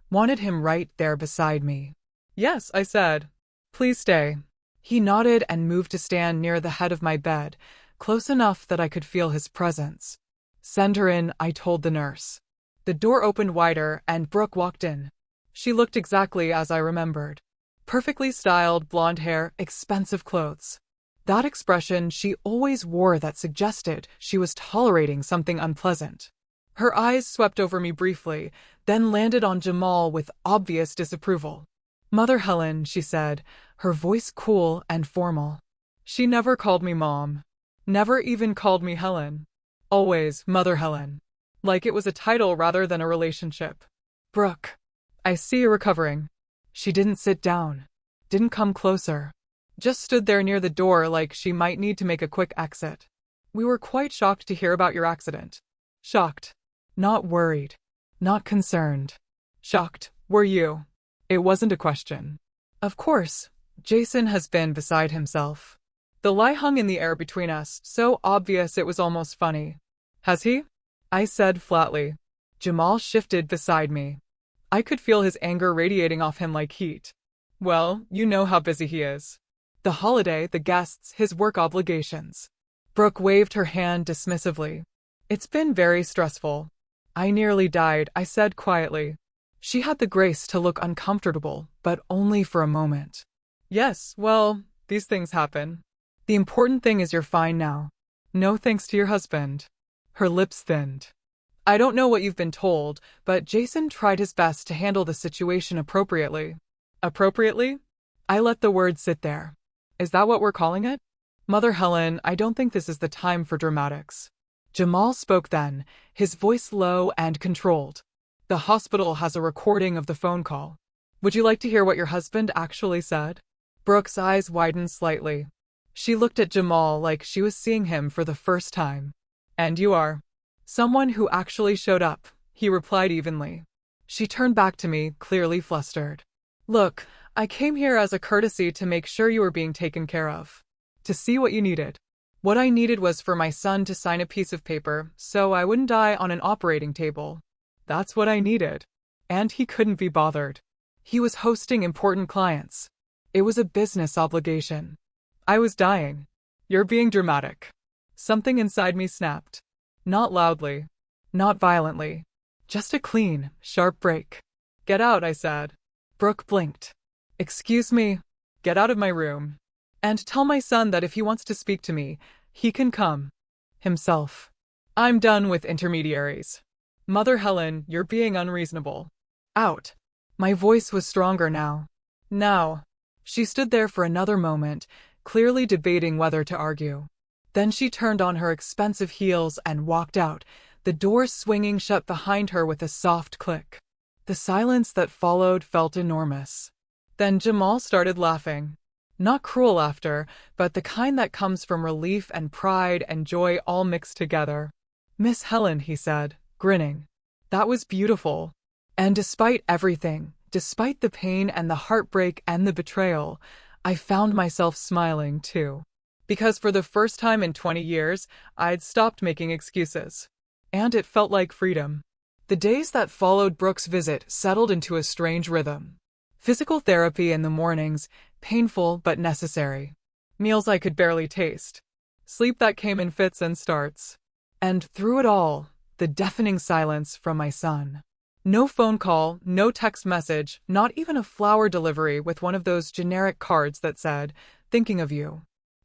wanted him right there beside me. Yes, I said. Please stay. He nodded and moved to stand near the head of my bed, close enough that I could feel his presence. Send her in, I told the nurse. The door opened wider and Brooke walked in. She looked exactly as I remembered. Perfectly styled blonde hair, expensive clothes. That expression she always wore that suggested she was tolerating something unpleasant. Her eyes swept over me briefly, then landed on Jamal with obvious disapproval. Mother Helen, she said, her voice cool and formal. She never called me Mom. Never even called me Helen. Always Mother Helen. Like it was a title rather than a relationship. Brooke. I see you're recovering. She didn't sit down. Didn't come closer. Just stood there near the door like she might need to make a quick exit. We were quite shocked to hear about your accident. Shocked. Not worried. Not concerned. Shocked, were you? It wasn't a question. Of course, Jason has been beside himself. The lie hung in the air between us, so obvious it was almost funny. Has he? I said flatly. Jamal shifted beside me. I could feel his anger radiating off him like heat. Well, you know how busy he is. The holiday, the guests, his work obligations. Brooke waved her hand dismissively. It's been very stressful. I nearly died, I said quietly. She had the grace to look uncomfortable, but only for a moment. Yes, well, these things happen. The important thing is you're fine now. No thanks to your husband. Her lips thinned. I don't know what you've been told, but Jason tried his best to handle the situation appropriately. Appropriately? I let the word sit there. Is that what we're calling it? Mother Helen, I don't think this is the time for dramatics. Jamal spoke then, his voice low and controlled. The hospital has a recording of the phone call. Would you like to hear what your husband actually said? Brooke's eyes widened slightly. She looked at Jamal like she was seeing him for the first time. And you are? Someone who actually showed up, he replied evenly. She turned back to me, clearly flustered. Look, I came here as a courtesy to make sure you were being taken care of. To see what you needed. What I needed was for my son to sign a piece of paper so I wouldn't die on an operating table. That's what I needed. And he couldn't be bothered. He was hosting important clients. It was a business obligation. I was dying. You're being dramatic. Something inside me snapped. Not loudly. Not violently. Just a clean, sharp break. Get out, I said. Brooke blinked. Excuse me. Get out of my room. And tell my son that if he wants to speak to me, he can come. Himself. I'm done with intermediaries. Mother Helen, you're being unreasonable. Out. My voice was stronger now. Now. She stood there for another moment, clearly debating whether to argue. Then she turned on her expensive heels and walked out, the door swinging shut behind her with a soft click. The silence that followed felt enormous. Then Jamal started laughing. Not cruel laughter, but the kind that comes from relief and pride and joy all mixed together. Miss Helen, he said, grinning. That was beautiful. And despite everything, despite the pain and the heartbreak and the betrayal, I found myself smiling too. Because for the first time in 20 years, I'd stopped making excuses. And it felt like freedom. The days that followed Brooke's visit settled into a strange rhythm. Physical therapy in the mornings, painful but necessary. Meals I could barely taste. Sleep that came in fits and starts. And through it all, the deafening silence from my son. No phone call, no text message, not even a flower delivery with one of those generic cards that said, "Thinking of you."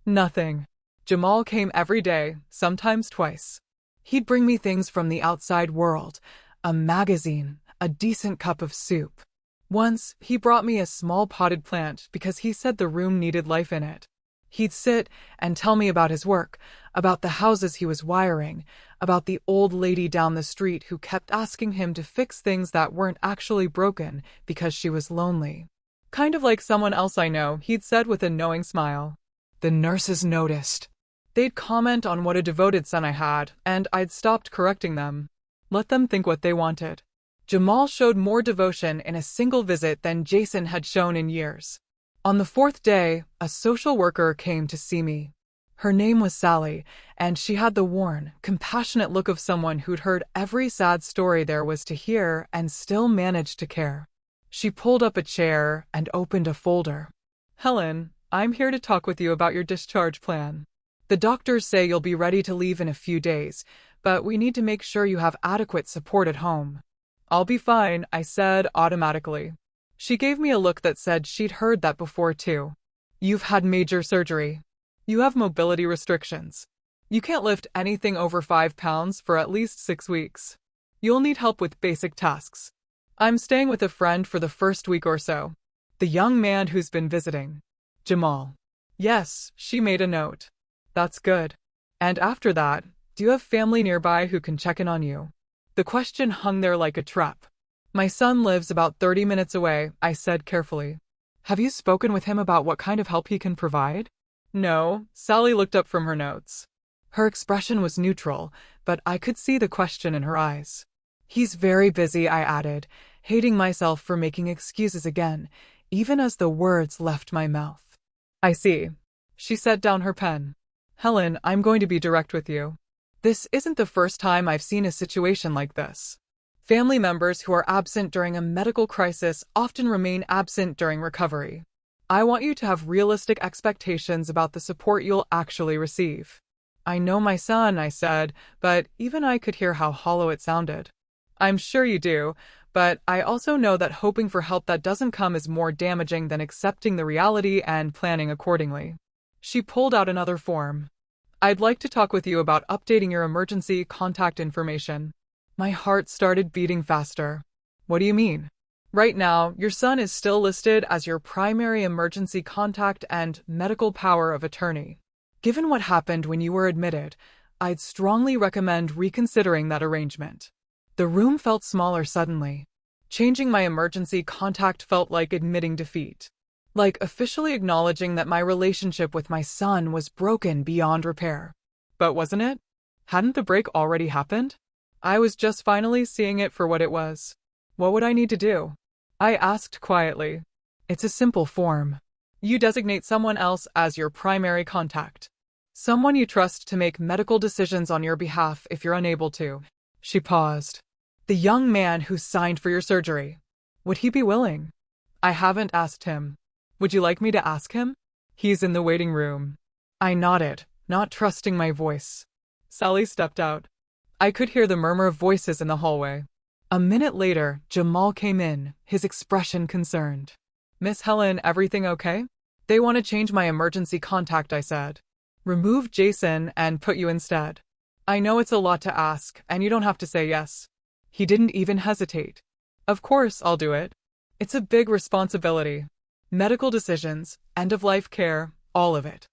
Nothing. Jamal came every day, sometimes twice. He'd bring me things from the outside world, a magazine, a decent cup of soup. Once, he brought me a small potted plant because he said the room needed life in it. He'd sit and tell me about his work, about the houses he was wiring, about the old lady down the street who kept asking him to fix things that weren't actually broken because she was lonely. Kind of like someone else I know, he'd said with a knowing smile. The nurses noticed. They'd comment on what a devoted son I had, and I'd stopped correcting them. Let them think what they wanted. Jamal showed more devotion in a single visit than Jason had shown in years. On the fourth day, a social worker came to see me. Her name was Sally, and she had the worn, compassionate look of someone who'd heard every sad story there was to hear and still managed to care. She pulled up a chair and opened a folder. "Helen, I'm here to talk with you about your discharge plan. The doctors say you'll be ready to leave in a few days, but we need to make sure you have adequate support at home." "I'll be fine," I said automatically. She gave me a look that said she'd heard that before too. "You've had major surgery. You have mobility restrictions. You can't lift anything over 5 pounds for at least 6 weeks. You'll need help with basic tasks. I'm staying with a friend for the first week or so. The young man who's been visiting. Jamal." "Yes," she made a note. "That's good. And after that, do you have family nearby who can check in on you?" The question hung there like a trap. "My son lives about 30 minutes away," I said carefully. "Have you spoken with him about what kind of help he can provide?" "No," Sally looked up from her notes. Her expression was neutral, but I could see the question in her eyes. "He's very busy," I added, hating myself for making excuses again, even as the words left my mouth. "I see." She set down her pen. "Helen, I'm going to be direct with you. This isn't the first time I've seen a situation like this. Family members who are absent during a medical crisis often remain absent during recovery. I want you to have realistic expectations about the support you'll actually receive." "I know my son," I said, but even I could hear how hollow it sounded. "I'm sure you do, but I also know that hoping for help that doesn't come is more damaging than accepting the reality and planning accordingly." She pulled out another form. "I'd like to talk with you about updating your emergency contact information." My heart started beating faster. "What do you mean?" "Right now, your son is still listed as your primary emergency contact and medical power of attorney. Given what happened when you were admitted, I'd strongly recommend reconsidering that arrangement." The room felt smaller suddenly. Changing my emergency contact felt like admitting defeat. Like officially acknowledging that my relationship with my son was broken beyond repair. But wasn't it? Hadn't the break already happened? I was just finally seeing it for what it was. What would I need to do? I asked quietly. "It's a simple form. You designate someone else as your primary contact. Someone you trust to make medical decisions on your behalf if you're unable to." She paused. "The young man who signed for your surgery. Would he be willing?" "I haven't asked him." Would you like me to ask him? He's in the waiting room. I nodded, not trusting my voice. Sally stepped out. I could hear the murmur of voices in the hallway. A minute later, Jamal came in, his expression concerned. Miss Helen, everything okay? They want to change my emergency contact, I said. Remove Jason and put you instead. I know it's a lot to ask, and you don't have to say yes. He didn't even hesitate. Of course, I'll do it. It's a big responsibility. Medical decisions, end-of-life care, all of it.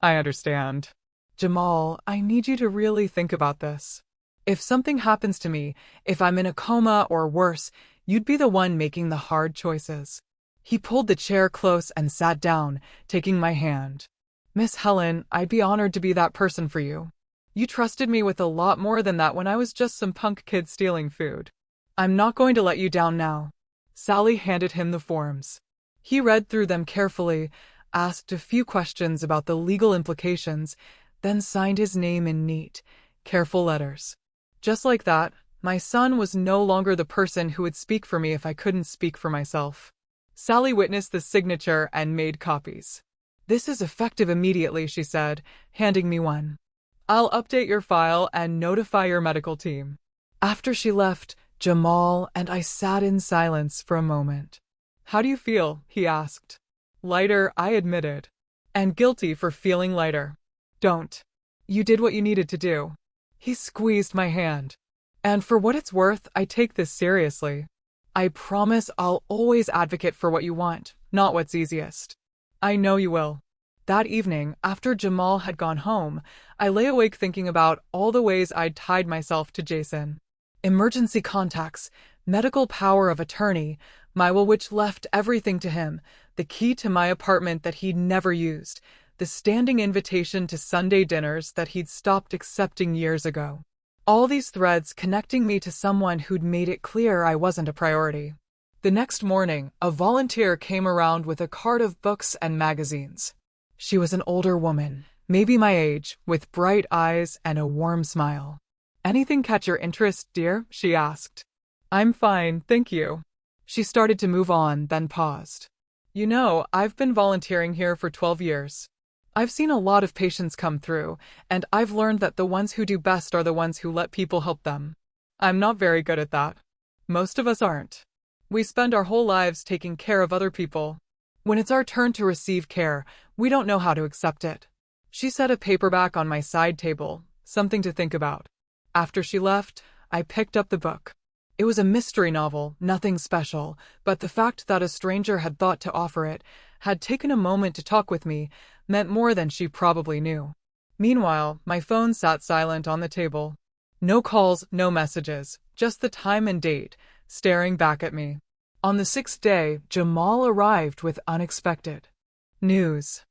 I understand. Jamal, I need you to really think about this. If something happens to me, if I'm in a coma or worse, you'd be the one making the hard choices. He pulled the chair close and sat down, taking my hand. Miss Helen, I'd be honored to be that person for you. You trusted me with a lot more than that when I was just some punk kid stealing food. I'm not going to let you down now. Sally handed him the forms. He read through them carefully, asked a few questions about the legal implications, then signed his name in neat, careful letters. Just like that, my son was no longer the person who would speak for me if I couldn't speak for myself. Sally witnessed the signature and made copies. This is effective immediately, she said, handing me one. I'll update your file and notify your medical team. After she left, Jamal and I sat in silence for a moment. How do you feel? He asked. Lighter, I admitted. And guilty for feeling lighter. Don't. You did what you needed to do. He squeezed my hand. And for what it's worth, I take this seriously. I promise I'll always advocate for what you want, not what's easiest. I know you will. That evening, after Jamal had gone home, I lay awake thinking about all the ways I'd tied myself to Jason. Emergency contacts, medical power of attorney, my will which left everything to him, the key to my apartment that he'd never used, the standing invitation to Sunday dinners that he'd stopped accepting years ago. All these threads connecting me to someone who'd made it clear I wasn't a priority. The next morning, a volunteer came around with a cart of books and magazines. She was an older woman, maybe my age, with bright eyes and a warm smile. Anything catch your interest, dear? She asked. I'm fine, thank you. She started to move on, then paused. You know, I've been volunteering here for 12 years. I've seen a lot of patients come through, and I've learned that the ones who do best are the ones who let people help them. I'm not very good at that. Most of us aren't. We spend our whole lives taking care of other people. When it's our turn to receive care, we don't know how to accept it. She set a paperback on my side table, something to think about. After she left, I picked up the book. It was a mystery novel, nothing special, but the fact that a stranger had thought to offer it, had taken a moment to talk with me, meant more than she probably knew. Meanwhile, my phone sat silent on the table. No calls, no messages, just the time and date, staring back at me. On the 6th day, Jamal arrived with unexpected news.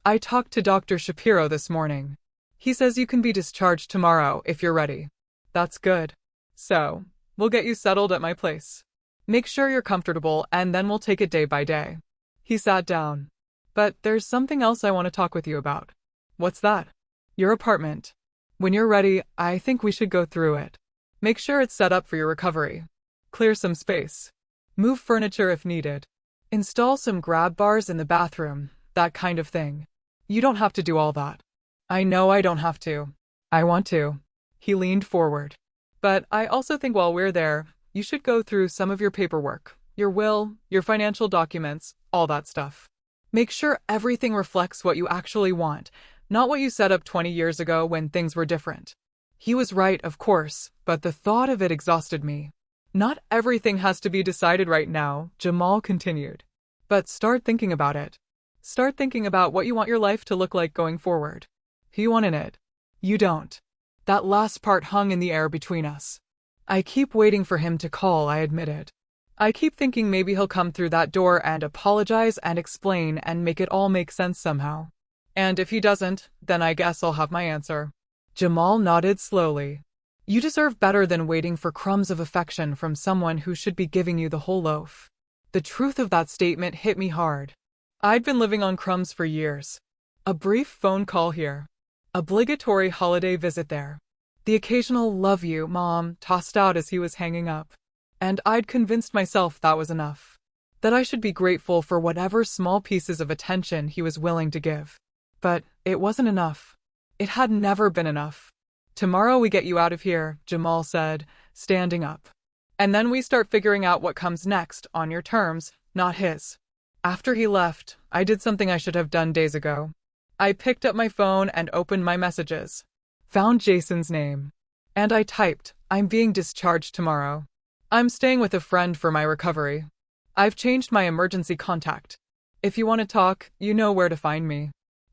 I talked to Dr. Shapiro this morning. He says you can be discharged tomorrow if you're ready. That's good. So, we'll get you settled at my place. Make sure you're comfortable and then we'll take it day by day. He sat down. But there's something else I want to talk with you about. What's that? Your apartment. When you're ready, I think we should go through it. Make sure it's set up for your recovery. Clear some space. Move furniture if needed. Install some grab bars in the bathroom, that kind of thing. You don't have to do all that. I know I don't have to. I want to. He leaned forward. But I also think while we're there, you should go through some of your paperwork, your will, your financial documents, all that stuff. Make sure everything reflects what you actually want, not what you set up 20 years ago when things were different. He was right, of course, but the thought of it exhausted me. Not everything has to be decided right now, Jamal continued. But start thinking about it. Start thinking about what you want your life to look like going forward. Who you want in it. You don't. That last part hung in the air between us. I keep waiting for him to call, I admitted. I keep thinking maybe he'll come through that door and apologize and explain and make it all make sense somehow. And if he doesn't, then I guess I'll have my answer. Jamal nodded slowly. You deserve better than waiting for crumbs of affection from someone who should be giving you the whole loaf. The truth of that statement hit me hard. I'd been living on crumbs for years. A brief phone call here. Obligatory holiday visit there. The occasional "love you, Mom" tossed out as he was hanging up. And I'd convinced myself that was enough. that I should be grateful for whatever small pieces of attention he was willing to give. But it wasn't enough. It had never been enough. "Tomorrow we get you out of here," Jamal said, standing up. "And then we start figuring out what comes next, on your terms, not his." After he left, I did something I should have done days ago. I picked up my phone and opened my messages. Found Jason's name. And I typed, "I'm being discharged tomorrow. I'm staying with a friend for my recovery. I've changed my emergency contact. If you want to talk, you know where to find me."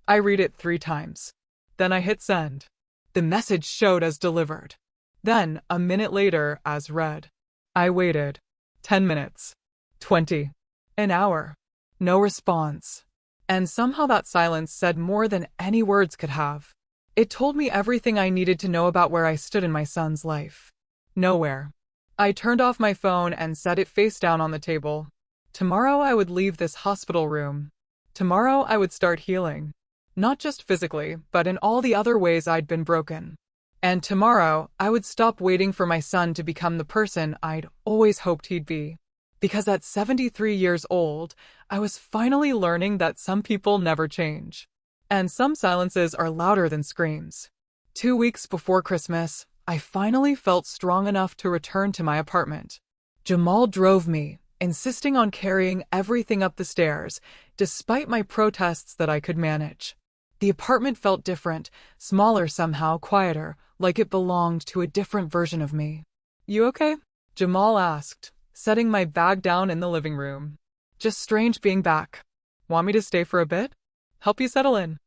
I read it 3 times. Then I hit send. The message showed as delivered. Then, a minute later, as read. I waited. 10 minutes. 20. An hour. No response. And somehow that silence said more than any words could have. It told me everything I needed to know about where I stood in my son's life. Nowhere. I turned off my phone and set it face down on the table. Tomorrow I would leave this hospital room. Tomorrow I would start healing. Not just physically, but in all the other ways I'd been broken. And tomorrow I would stop waiting for my son to become the person I'd always hoped he'd be. Because at 73 years old, I was finally learning that some people never change. And some silences are louder than screams. 2 weeks before Christmas, I finally felt strong enough to return to my apartment. Jamal drove me, insisting on carrying everything up the stairs, despite my protests that I could manage. The apartment felt different, smaller somehow, quieter, like it belonged to a different version of me. "You okay?" Jamal asked, setting my bag down in the living room. "Just strange being back. Want me to stay for a bit? Help you settle in?"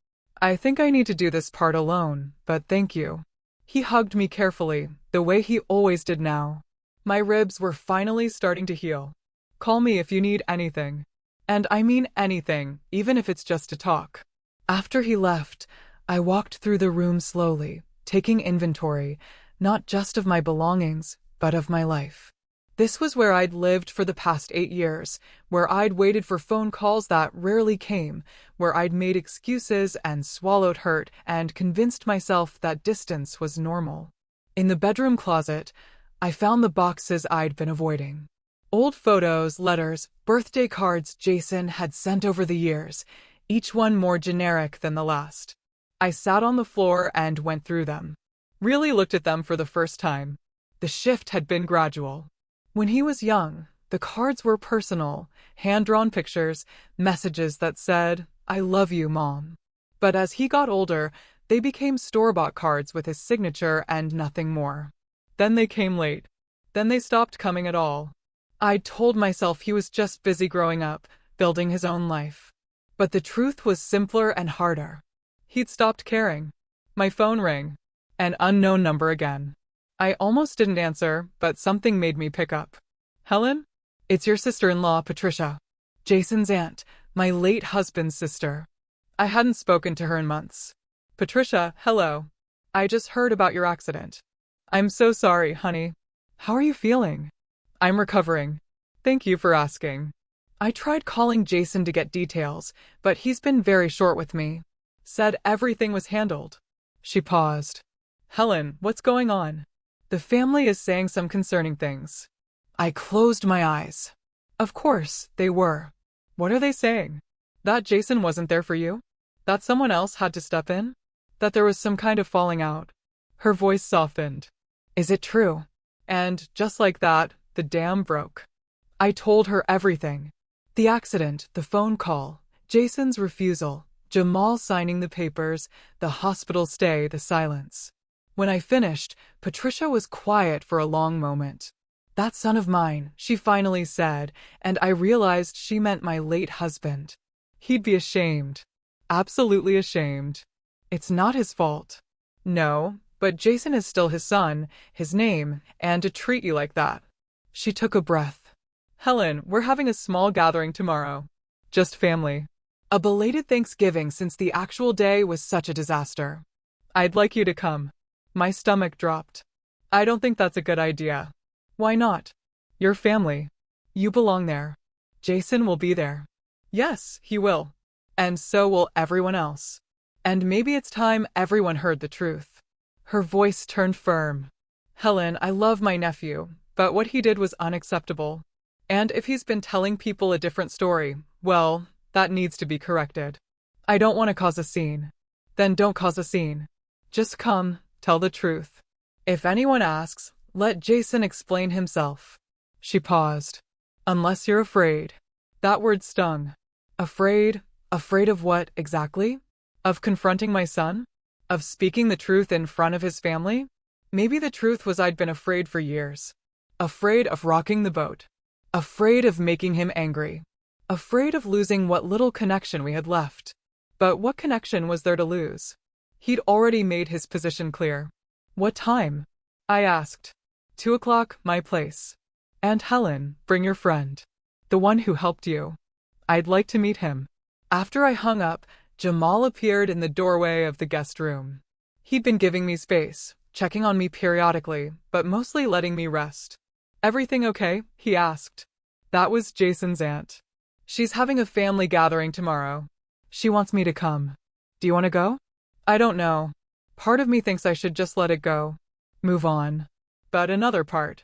"I think I need to do this part alone, but thank you." He hugged me carefully, the way he always did now. My ribs were finally starting to heal. "Call me if you need anything." And I mean anything, even if it's just to talk. After he left, I walked through the room slowly, taking inventory, not just of my belongings, but of my life. This was where I'd lived for the past 8 years, where I'd waited for phone calls that rarely came, where I'd made excuses and swallowed hurt and convinced myself that distance was normal. In the bedroom closet, I found the boxes I'd been avoiding. Old photos, letters, birthday cards Jason had sent over the years, each one more generic than the last. I sat on the floor and went through them. Really looked at them for the first time. The shift had been gradual. When he was young, the cards were personal, hand-drawn pictures, messages that said, "I love you, Mom." But as he got older, they became store-bought cards with his signature and nothing more. Then they came late. Then they stopped coming at all. I'd told myself he was just busy growing up, building his own life. But the truth was simpler and harder. He'd stopped caring. My phone rang. An unknown number again. I almost didn't answer, but something made me pick up. "Helen? It's your sister-in-law, Patricia. Jason's aunt, my late husband's sister." I hadn't spoken to her in months. "Patricia, hello. I just heard about your accident." "I'm so sorry, honey. How are you feeling?" "I'm recovering. Thank you for asking." I tried calling Jason to get details, but he's been very short with me. Said everything was handled. She paused. "Helen, what's going on?" "The family is saying some concerning things." I closed my eyes. Of course, they were. "What are they saying?" "That Jason wasn't there for you? That someone else had to step in? That there was some kind of falling out?" Her voice softened. "Is it true?" And, just like that, the dam broke. I told her everything. The accident, the phone call, Jason's refusal, Jamal signing the papers, the hospital stay, the silence. When I finished, Patricia was quiet for a long moment. "That son of mine," she finally said, and I realized she meant my late husband. He'd be ashamed. Absolutely ashamed. It's not his fault. No, but Jason is still his son, his name, and to treat you like that. She took a breath. "Helen, we're having a small gathering tomorrow. Just family. A belated Thanksgiving since the actual day was such a disaster. I'd like you to come." My stomach dropped. "I don't think that's a good idea." "Why not?" "Your family. You belong there. Jason will be there." "Yes, he will. And so will everyone else. And maybe it's time everyone heard the truth." Her voice turned firm. "Helen, I love my nephew, but what he did was unacceptable. And if he's been telling people a different story, well, that needs to be corrected. I don't want to cause a scene. Then don't cause a scene. Just come, tell the truth. If anyone asks, let Jason explain himself. She paused. Unless you're afraid. That word stung. Afraid? Afraid of what, exactly? Of confronting my son? Of speaking the truth in front of his family? Maybe the truth was I'd been afraid for years. Afraid of rocking the boat. Afraid of making him angry. Afraid of losing what little connection we had left. But what connection was there to lose? He'd already made his position clear. What time? I asked. 2 o'clock, my place. And Helen, bring your friend. The one who helped you. I'd like to meet him. After I hung up, Jamal appeared in the doorway of the guest room. He'd been giving me space, checking on me periodically, but mostly letting me rest. Everything okay? He asked. That was Jason's aunt. She's having a family gathering tomorrow. She wants me to come. Do you want to go? I don't know. Part of me thinks I should just let it go. Move on. But another part.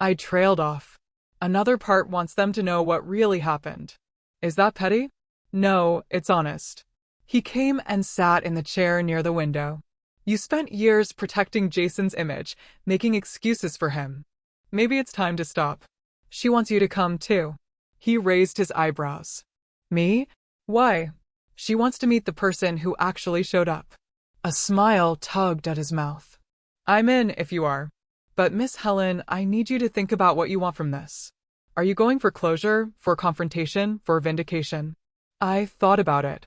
I trailed off. Another part wants them to know what really happened. Is that petty? No, it's honest. He came and sat in the chair near the window. You spent years protecting Jason's image, making excuses for him. Maybe it's time to stop. She wants you to come too. He raised his eyebrows. Me? Why? She wants to meet the person who actually showed up. A smile tugged at his mouth. I'm in if you are. But Miss Helen, I need you to think about what you want from this. Are you going for closure, for confrontation, for vindication? I thought about it.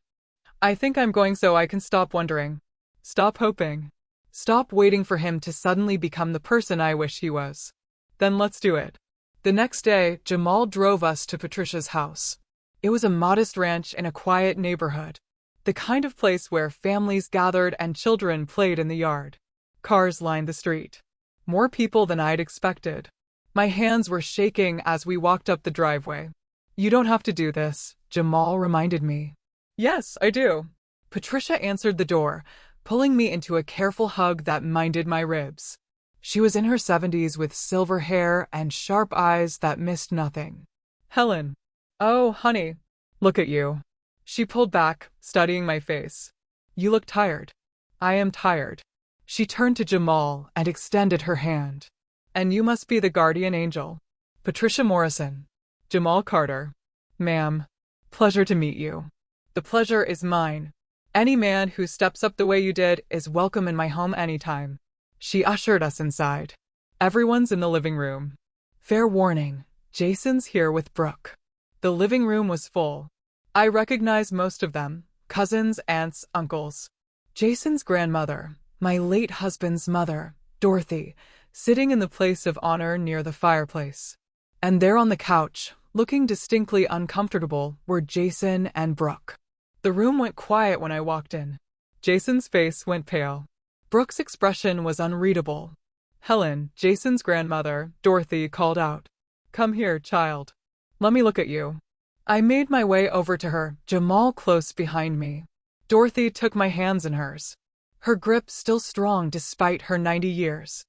I think I'm going so I can stop wondering. Stop hoping. Stop waiting for him to suddenly become the person I wish he was. Then let's do it. The next day, Jamal drove us to Patricia's house. It was a modest ranch in a quiet neighborhood. The kind of place where families gathered and children played in the yard. Cars lined the street. More people than I'd expected. My hands were shaking as we walked up the driveway. You don't have to do this, Jamal reminded me. Yes, I do. Patricia answered the door, pulling me into a careful hug that minded my ribs. She was in her 70s with silver hair and sharp eyes that missed nothing. Helen. Oh, honey. Look at you. She pulled back, studying my face. You look tired. I am tired. She turned to Jamal and extended her hand. And you must be the guardian angel. Patricia Morrison. Jamal Carter. Ma'am. Pleasure to meet you. The pleasure is mine. Any man who steps up the way you did is welcome in my home anytime. She ushered us inside. Everyone's in the living room. Fair warning, Jason's here with Brooke. The living room was full. I recognized most of them, cousins, aunts, uncles. Jason's grandmother, my late husband's mother, Dorothy, sitting in the place of honor near the fireplace. And there on the couch, looking distinctly uncomfortable, were Jason and Brooke. The room went quiet when I walked in. Jason's face went pale. Brooke's expression was unreadable. Helen, Jason's grandmother, Dorothy, called out. Come here, child. Let me look at you. I made my way over to her, Jamal close behind me. Dorothy took my hands in hers. Her grip still strong despite her 90 years.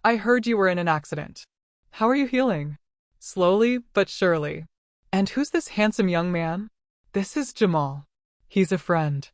I heard you were in an accident. How are you healing? Slowly but surely. And who's this handsome young man? This is Jamal. He's a friend.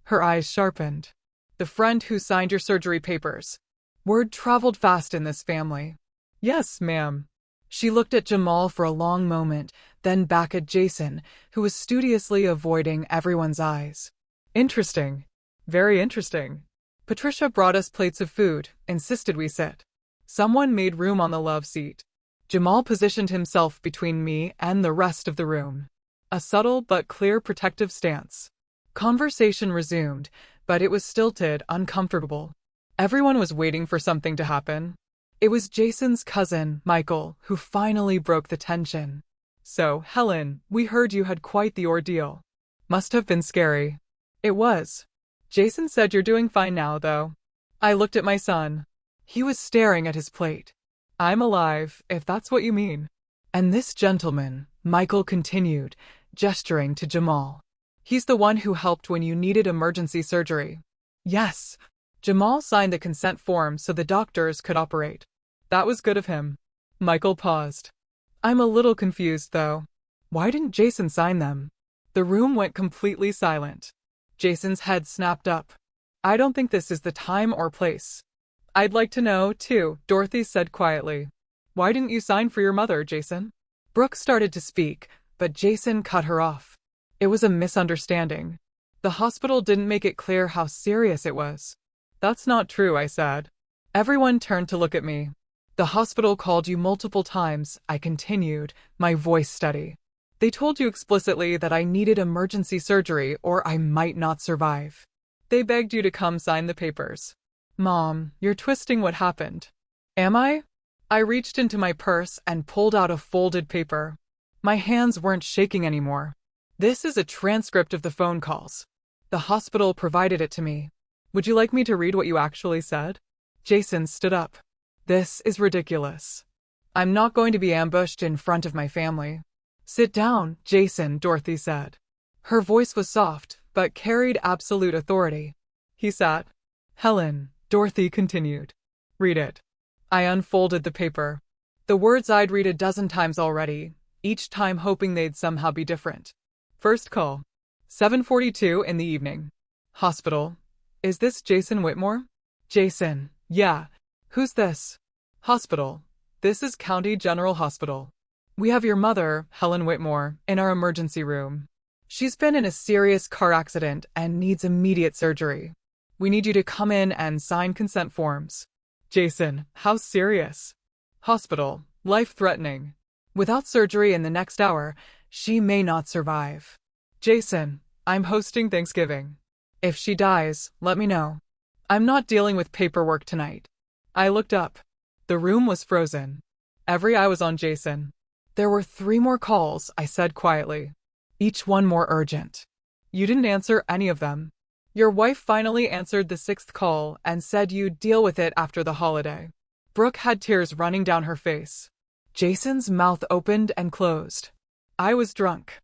Her eyes sharpened. The friend who signed your surgery papers. Word traveled fast in this family. Yes, ma'am. She looked at Jamal for a long moment, then back at Jason, who was studiously avoiding everyone's eyes. Interesting. Very interesting. Patricia brought us plates of food, insisted we sit. Someone made room on the love seat. Jamal positioned himself between me and the rest of the room. A subtle but clear protective stance. Conversation resumed, but it was stilted, uncomfortable. Everyone was waiting for something to happen. It was Jason's cousin, Michael, who finally broke the tension. So, Helen, we heard you had quite the ordeal. Must have been scary. It was. Jason said you're doing fine now, though. I looked at my son. He was staring at his plate. I'm alive, if that's what you mean. And this gentleman, Michael continued, gesturing to Jamal. He's the one who helped when you needed emergency surgery. Yes. Jamal signed the consent form so the doctors could operate. That was good of him. Michael paused. I'm a little confused, though. Why didn't Jason sign them? The room went completely silent. Jason's head snapped up. I don't think this is the time or place. I'd like to know, too, Dorothy said quietly. Why didn't you sign for your mother, Jason? Brooke started to speak, but Jason cut her off. It was a misunderstanding. The hospital didn't make it clear how serious it was. That's not true, I said. Everyone turned to look at me. The hospital called you multiple times, I continued, my voice steady. They told you explicitly that I needed emergency surgery or I might not survive. They begged you to come sign the papers. Mom, you're twisting what happened. Am I? I reached into my purse and pulled out a folded paper. My hands weren't shaking anymore. This is a transcript of the phone calls. The hospital provided it to me. Would you like me to read what you actually said? Jason stood up. This is ridiculous. I'm not going to be ambushed in front of my family. Sit down, Jason, Dorothy said. Her voice was soft, but carried absolute authority. He sat. Helen, Dorothy continued. Read it. I unfolded the paper. The words I'd read a dozen times already, each time hoping they'd somehow be different. First call. 7:42 in the evening. Hospital. Is this Jason Whitmore? Jason. Yeah. Who's this? Hospital. This is County General Hospital. We have your mother, Helen Whitmore, in our emergency room. She's been in a serious car accident and needs immediate surgery. We need you to come in and sign consent forms. Jason, how serious? Hospital, life-threatening. Without surgery in the next hour, she may not survive. Jason, I'm hosting Thanksgiving. If she dies, let me know. I'm not dealing with paperwork tonight. I looked up. The room was frozen. Every eye was on Jason. There were 3 more calls, I said quietly. Each one more urgent. You didn't answer any of them. Your wife finally answered the 6th call and said you'd deal with it after the holiday. Brooke had tears running down her face. Jason's mouth opened and closed. I was drunk.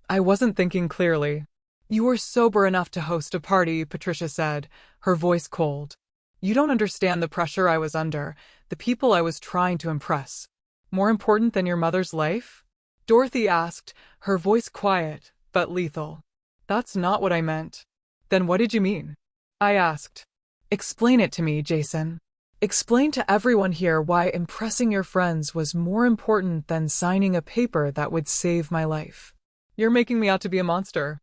I wasn't thinking clearly. You were sober enough to host a party, Patricia said, her voice cold. You don't understand the pressure I was under, the people I was trying to impress. More important than your mother's life? Dorothy asked, her voice quiet, but lethal. That's not what I meant. Then what did you mean? I asked. Explain it to me, Jason. Explain to everyone here why impressing your friends was more important than signing a paper that would save my life. You're making me out to be a monster.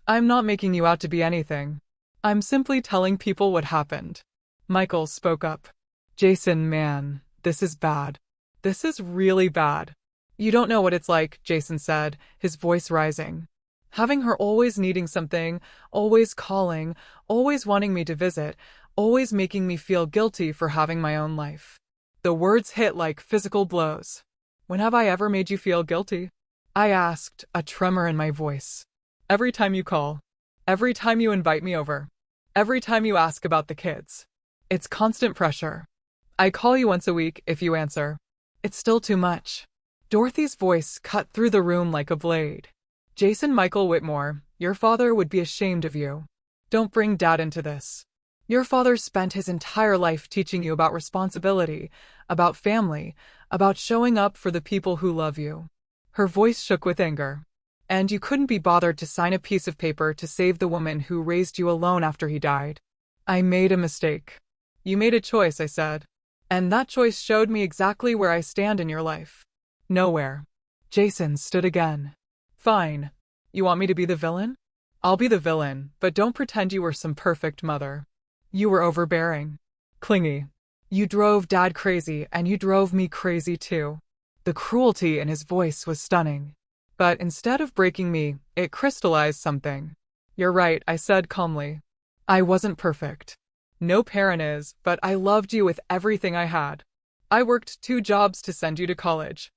I'm not making you out to be anything. I'm simply telling people what happened. Michael spoke up. Jason, man, this is bad. This is really bad. You don't know what it's like, Jason said, his voice rising. Having her always needing something, always calling, always wanting me to visit, always making me feel guilty for having my own life. The words hit like physical blows. When have I ever made you feel guilty? I asked, a tremor in my voice. Every time you call. Every time you invite me over. Every time you ask about the kids. It's constant pressure. I call you once a week if you answer. It's still too much. Dorothy's voice cut through the room like a blade. Jason Michael Whitmore, your father would be ashamed of you. Don't bring Dad into this. Your father spent his entire life teaching you about responsibility, about family, about showing up for the people who love you. Her voice shook with anger. And you couldn't be bothered to sign a piece of paper to save the woman who raised you alone after he died. I made a mistake. You made a choice, I said. And that choice showed me exactly where I stand in your life. Nowhere. Jason stood again. Fine. You want me to be the villain? I'll be the villain, but don't pretend you were some perfect mother. You were overbearing. Clingy. You drove Dad crazy, and you drove me crazy too. The cruelty in his voice was stunning. But instead of breaking me, it crystallized something. You're right, I said calmly. I wasn't perfect. No parent is, but I loved you with everything I had. I worked 2 jobs to send you to college.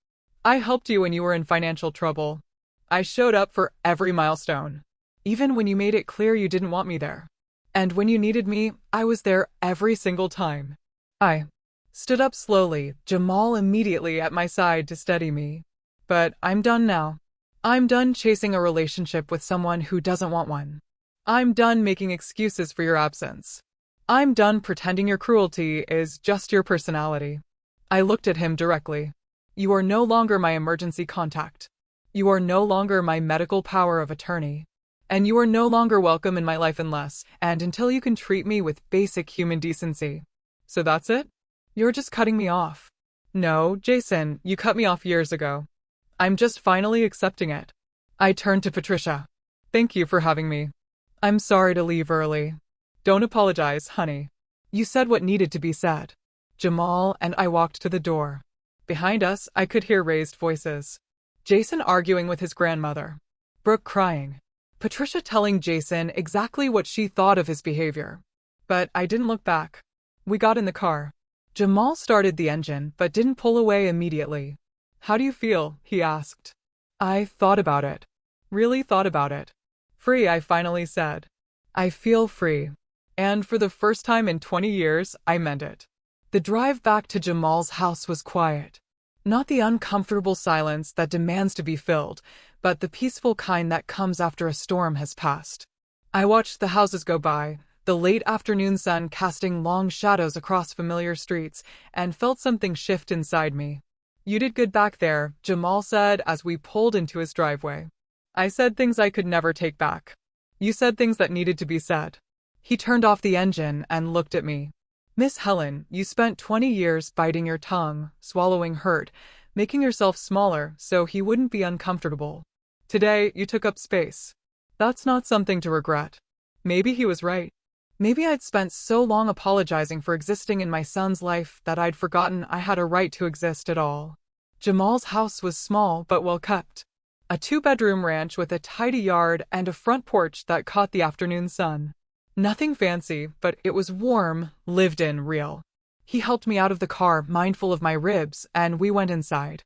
I helped you when you were in financial trouble. I showed up for every milestone. Even when you made it clear you didn't want me there. And when you needed me, I was there every single time. I stood up slowly, Jamal immediately at my side to steady me. But I'm done now. I'm done chasing a relationship with someone who doesn't want one. I'm done making excuses for your absence. I'm done pretending your cruelty is just your personality. I looked at him directly. You are no longer my emergency contact. You are no longer my medical power of attorney. And you are no longer welcome in my life unless and until you can treat me with basic human decency. So that's it? You're just cutting me off. No, Jason, you cut me off years ago. I'm just finally accepting it. I turned to Patricia. Thank you for having me. I'm sorry to leave early. Don't apologize, honey. You said what needed to be said. Jamal and I walked to the door. Behind us, I could hear raised voices. Jason arguing with his grandmother. Brooke crying. Patricia telling Jason exactly what she thought of his behavior. But I didn't look back. We got in the car. Jamal started the engine but didn't pull away immediately. How do you feel? He asked. I thought about it. Really thought about it. Free, I finally said. I feel free. And for the first time in 20 years, I meant it. The drive back to Jamal's house was quiet. Not the uncomfortable silence that demands to be filled, but the peaceful kind that comes after a storm has passed. I watched the houses go by, the late afternoon sun casting long shadows across familiar streets, and felt something shift inside me. You did good back there, Jamal said as we pulled into his driveway. I said things I could never take back. You said things that needed to be said. He turned off the engine and looked at me. Miss Helen, you spent 20 years biting your tongue, swallowing hurt, making yourself smaller so he wouldn't be uncomfortable. Today, you took up space. That's not something to regret. Maybe he was right. Maybe I'd spent so long apologizing for existing in my son's life that I'd forgotten I had a right to exist at all. Jamal's house was small but well kept. A 2-bedroom ranch with a tidy yard and a front porch that caught the afternoon sun. Nothing fancy, but it was warm, lived in, real. He helped me out of the car, mindful of my ribs, and we went inside.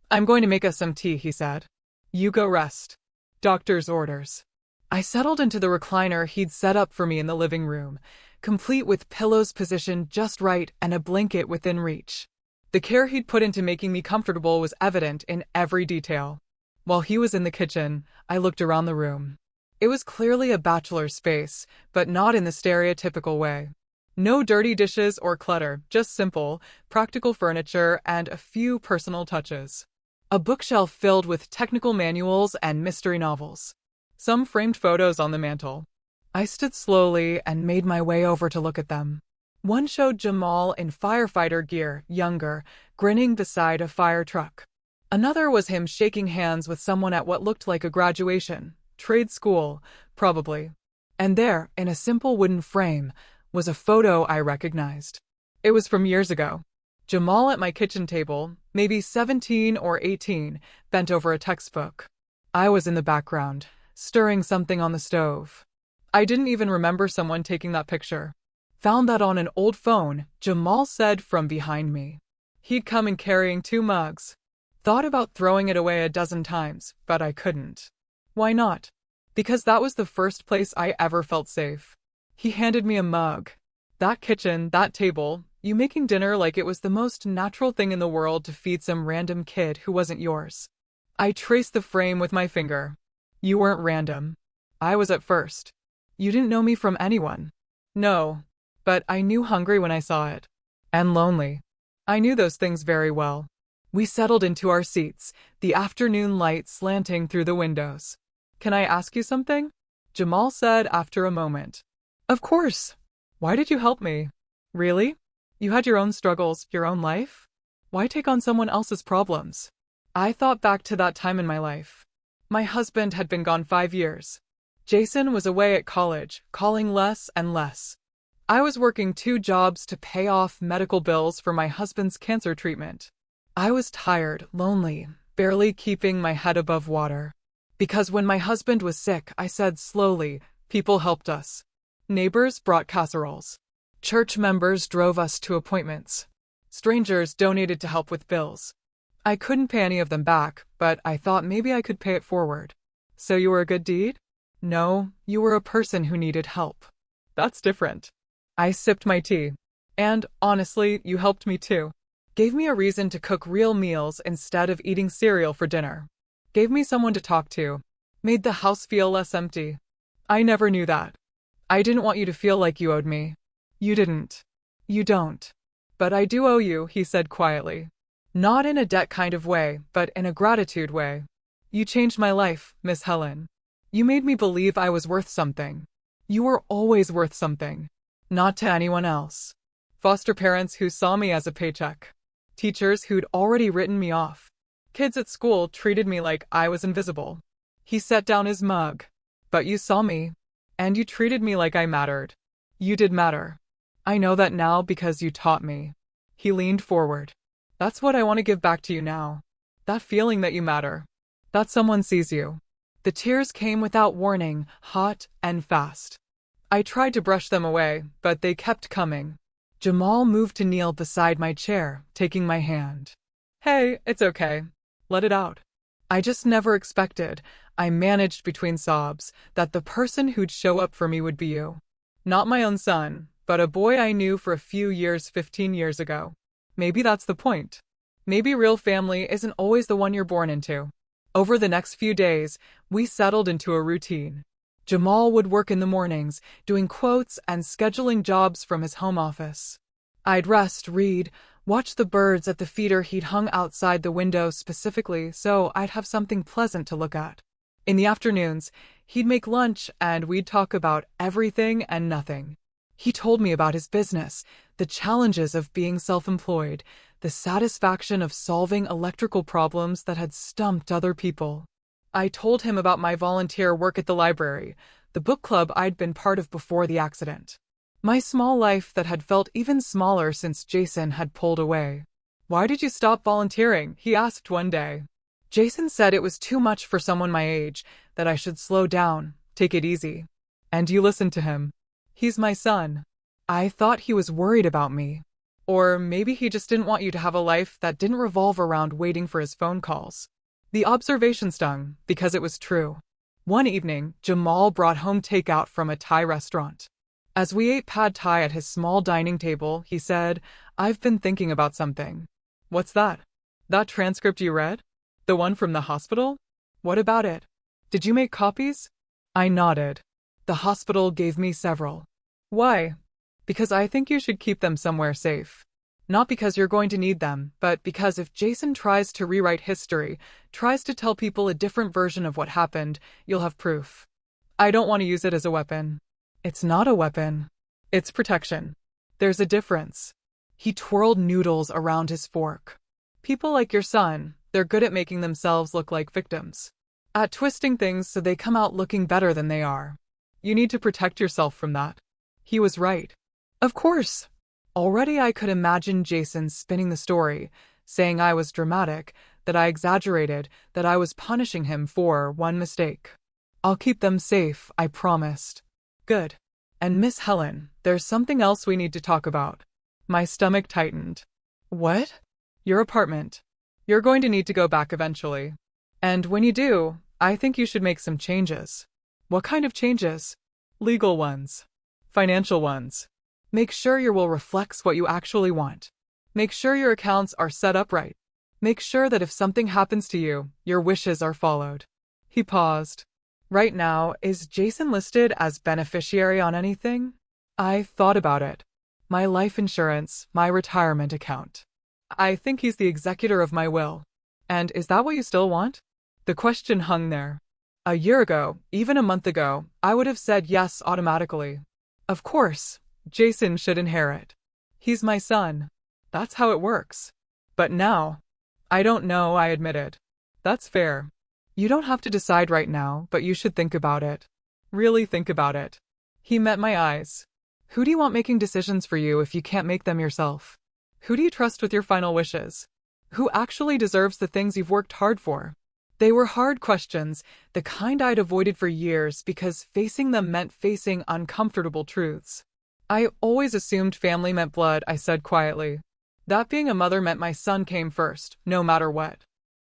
I'm going to make us some tea, he said. You go rest. Doctor's orders. I settled into the recliner he'd set up for me in the living room, complete with pillows positioned just right and a blanket within reach. The care he'd put into making me comfortable was evident in every detail. While he was in the kitchen, I looked around the room. It was clearly a bachelor's space, but not in the stereotypical way. No dirty dishes or clutter, just simple, practical furniture and a few personal touches. A bookshelf filled with technical manuals and mystery novels. Some framed photos on the mantel. I stood slowly and made my way over to look at them. One showed Jamal in firefighter gear, younger, grinning beside a fire truck. Another was him shaking hands with someone at what looked like a graduation. Trade school, probably. And there, in a simple wooden frame, was a photo I recognized. It was from years ago. Jamal at my kitchen table, maybe 17 or 18, bent over a textbook. I was in the background, stirring something on the stove. I didn't even remember someone taking that picture. Found that on an old phone, Jamal said from behind me. He'd come in carrying 2 mugs. Thought about throwing it away a dozen times, but I couldn't. Why not? Because that was the first place I ever felt safe. He handed me a mug. That kitchen, that table, you making dinner like it was the most natural thing in the world to feed some random kid who wasn't yours. I traced the frame with my finger. You weren't random. I was at first. You didn't know me from anyone. No. But I knew hungry when I saw it. And lonely. I knew those things very well. We settled into our seats, the afternoon light slanting through the windows. Can I ask you something? Jamal said after a moment. Of course. Why did you help me? Really? You had your own struggles, your own life? Why take on someone else's problems? I thought back to that time in my life. My husband had been gone 5 years. Jason was away at college, calling less and less. I was working 2 jobs to pay off medical bills for my husband's cancer treatment. I was tired, lonely, barely keeping my head above water. Because when my husband was sick, I said slowly, people helped us. Neighbors brought casseroles. Church members drove us to appointments. Strangers donated to help with bills. I couldn't pay any of them back, but I thought maybe I could pay it forward. So you were a good deed? No, you were a person who needed help. That's different. I sipped my tea. And, honestly, you helped me too. Gave me a reason to cook real meals instead of eating cereal for dinner. Gave me someone to talk to. Made the house feel less empty. I never knew that. I didn't want you to feel like you owed me. You didn't. You don't. But I do owe you, he said quietly. Not in a debt kind of way, but in a gratitude way. You changed my life, Miss Helen. You made me believe I was worth something. You were always worth something. Not to anyone else. Foster parents who saw me as a paycheck. Teachers who'd already written me off. Kids at school treated me like I was invisible. He set down his mug. But you saw me. And you treated me like I mattered. You did matter. I know that now because you taught me. He leaned forward. That's what I want to give back to you now. That feeling that you matter. That someone sees you. The tears came without warning, hot and fast. I tried to brush them away, but they kept coming. Jamal moved to kneel beside my chair, taking my hand. Hey, it's okay. Let it out. I just never expected, I managed between sobs, that the person who'd show up for me would be you. Not my own son, but a boy I knew for a few years 15 years ago. Maybe that's the point. Maybe real family isn't always the one you're born into. Over the next few days, we settled into a routine. Jamal would work in the mornings, doing quotes and scheduling jobs from his home office. I'd rest, read, watch the birds at the feeder he'd hung outside the window specifically so I'd have something pleasant to look at. In the afternoons, he'd make lunch and we'd talk about everything and nothing. He told me about his business, the challenges of being self-employed, the satisfaction of solving electrical problems that had stumped other people. I told him about my volunteer work at the library, the book club I'd been part of before the accident. My small life that had felt even smaller since Jason had pulled away. Why did you stop volunteering? He asked one day. Jason said it was too much for someone my age, that I should slow down, take it easy. And you listened to him. He's my son. I thought he was worried about me. Or maybe he just didn't want you to have a life that didn't revolve around waiting for his phone calls. The observation stung, because it was true. One evening, Jamal brought home takeout from a Thai restaurant. As we ate pad thai at his small dining table, he said, I've been thinking about something. What's that? That transcript you read? The one from the hospital? What about it? Did you make copies? I nodded. The hospital gave me several. Why? Because I think you should keep them somewhere safe. Not because you're going to need them, but because if Jason tries to rewrite history, tries to tell people a different version of what happened, you'll have proof. I don't want to use it as a weapon. It's not a weapon. It's protection. There's a difference. He twirled noodles around his fork. People like your son, they're good at making themselves look like victims. At twisting things so they come out looking better than they are. You need to protect yourself from that. He was right. Of course. Already I could imagine Jason spinning the story, saying I was dramatic, that I exaggerated, that I was punishing him for one mistake. I'll keep them safe, I promised. Good. And Miss Helen, there's something else we need to talk about. My stomach tightened. What? Your apartment. You're going to need to go back eventually. And when you do, I think you should make some changes. What kind of changes? Legal ones. Financial ones. Make sure your will reflects what you actually want. Make sure your accounts are set up right. Make sure that if something happens to you, your wishes are followed. He paused. Right now, is Jason listed as beneficiary on anything? I thought about it. My life insurance, my retirement account. I think he's the executor of my will. And is that what you still want? The question hung there. A year ago, even a month ago, I would have said yes automatically. Of course. Jason should inherit. He's my son. That's how it works. But now, I don't know, I admitted. That's fair. You don't have to decide right now, but you should think about it. Really think about it. He met my eyes. Who do you want making decisions for you if you can't make them yourself? Who do you trust with your final wishes? Who actually deserves the things you've worked hard for? They were hard questions, the kind I'd avoided for years because facing them meant facing uncomfortable truths. I always assumed family meant blood, I said quietly. That being a mother meant my son came first, no matter what.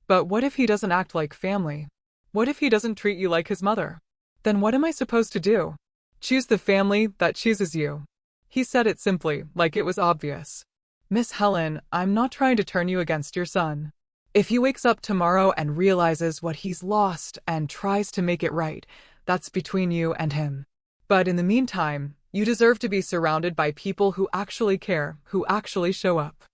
But what if he doesn't act like family? What if he doesn't treat you like his mother? Then what am I supposed to do? Choose the family that chooses you. He said it simply, like it was obvious. Miss Helen, I'm not trying to turn you against your son. If he wakes up tomorrow and realizes what he's lost and tries to make it right, that's between you and him. But in the meantime, you deserve to be surrounded by people who actually care, who actually show up.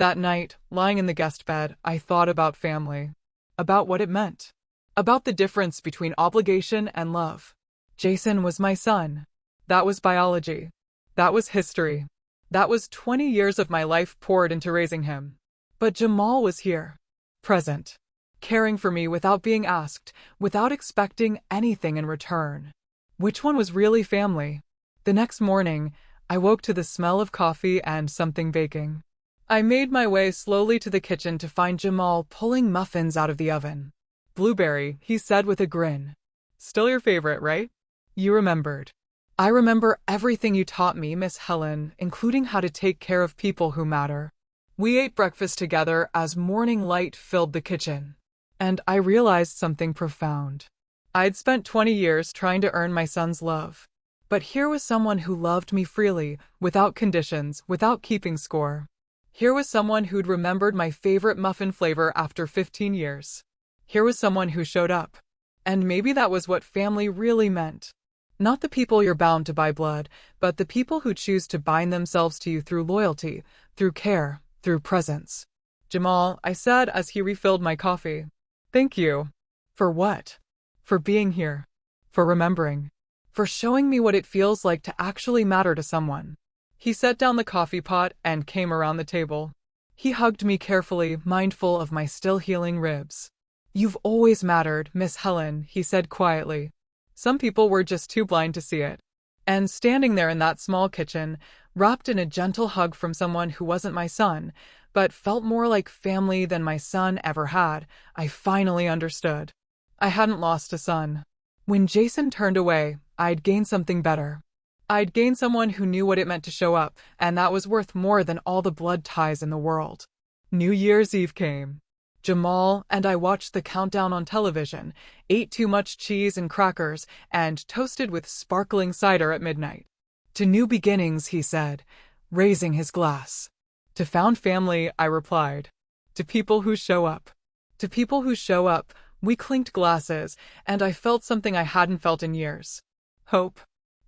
That night, lying in the guest bed, I thought about family, about what it meant, about the difference between obligation and love. Jason was my son. That was biology. That was history. That was 20 years of my life poured into raising him. But Jamal was here, present, caring for me without being asked, without expecting anything in return. Which one was really family? The next morning, I woke to the smell of coffee and something baking. I made my way slowly to the kitchen to find Jamal pulling muffins out of the oven. "Blueberry," he said with a grin. "Still your favorite, right?" "You remembered." "I remember everything you taught me, Miss Helen, including how to take care of people who matter." We ate breakfast together as morning light filled the kitchen. And I realized something profound. I'd spent 20 years trying to earn my son's love. But here was someone who loved me freely, without conditions, without keeping score. Here was someone who'd remembered my favorite muffin flavor after 15 years. Here was someone who showed up. And maybe that was what family really meant. Not the people you're bound to by blood, but the people who choose to bind themselves to you through loyalty, through care, through presence. "Jamal," I said as he refilled my coffee. "Thank you." "For what?" "For being here. For remembering. For showing me what it feels like to actually matter to someone." He set down the coffee pot and came around the table. He hugged me carefully, mindful of my still healing ribs. "You've always mattered, Miss Helen," he said quietly. Some people were just too blind to see it. And standing there in that small kitchen, wrapped in a gentle hug from someone who wasn't my son, but felt more like family than my son ever had, I finally understood. I hadn't lost a son. When Jason turned away, I'd gained something better. I'd gained someone who knew what it meant to show up, and that was worth more than all the blood ties in the world. New Year's Eve came. Jamal and I watched the countdown on television, ate too much cheese and crackers, and toasted with sparkling cider at midnight. "To new beginnings," he said, raising his glass. "To found family," I replied. "To people who show up." To people who show up, we clinked glasses, and I felt something I hadn't felt in years. Hope.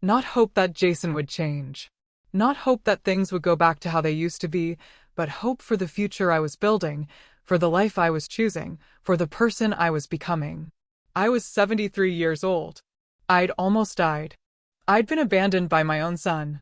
Not hope that Jason would change. Not hope that things would go back to how they used to be, but hope for the future I was building, for the life I was choosing, for the person I was becoming. I was 73 years old. I'd almost died. I'd been abandoned by my own son.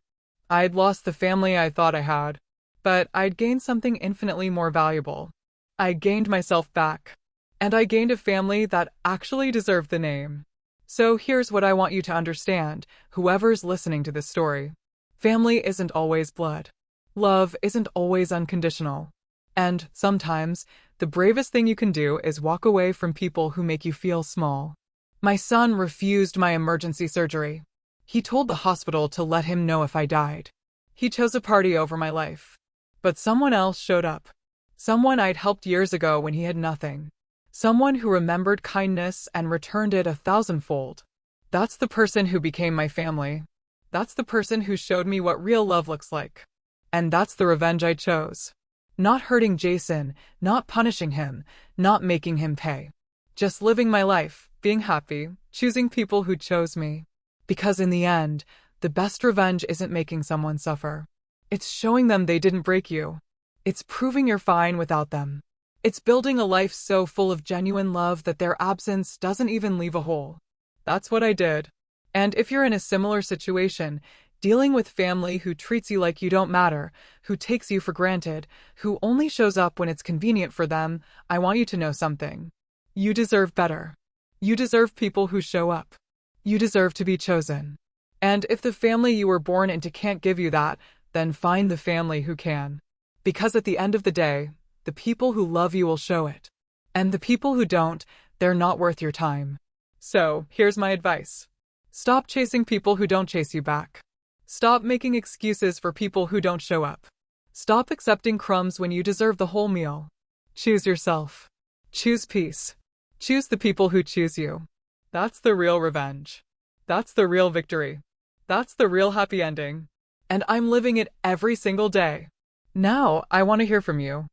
I'd lost the family I thought I had. But I'd gained something infinitely more valuable. I gained myself back. And I gained a family that actually deserved the name. So here's what I want you to understand, whoever's listening to this story. Family isn't always blood. Love isn't always unconditional. And, sometimes, the bravest thing you can do is walk away from people who make you feel small. My son refused my emergency surgery. He told the hospital to let him know if I died. He chose a party over my life. But someone else showed up. Someone I'd helped years ago when he had nothing. Someone who remembered kindness and returned it 1,000-fold. That's the person who became my family. That's the person who showed me what real love looks like. And that's the revenge I chose. Not hurting Jason, not punishing him, not making him pay. Just living my life, being happy, choosing people who chose me. Because in the end, the best revenge isn't making someone suffer. It's showing them they didn't break you. It's proving you're fine without them. It's building a life so full of genuine love that their absence doesn't even leave a hole. That's what I did. And if you're in a similar situation, dealing with family who treats you like you don't matter, who takes you for granted, who only shows up when it's convenient for them, I want you to know something. You deserve better. You deserve people who show up. You deserve to be chosen. And if the family you were born into can't give you that, then find the family who can. Because at the end of the day, the people who love you will show it. And the people who don't, they're not worth your time. So, here's my advice. Stop chasing people who don't chase you back. Stop making excuses for people who don't show up. Stop accepting crumbs when you deserve the whole meal. Choose yourself. Choose peace. Choose the people who choose you. That's the real revenge. That's the real victory. That's the real happy ending. And I'm living it every single day. Now, I want to hear from you.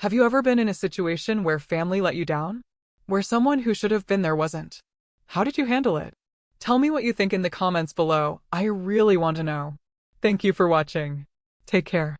Have you ever been in a situation where family let you down? Where someone who should have been there wasn't? How did you handle it? Tell me what you think in the comments below. I really want to know. Thank you for watching. Take care.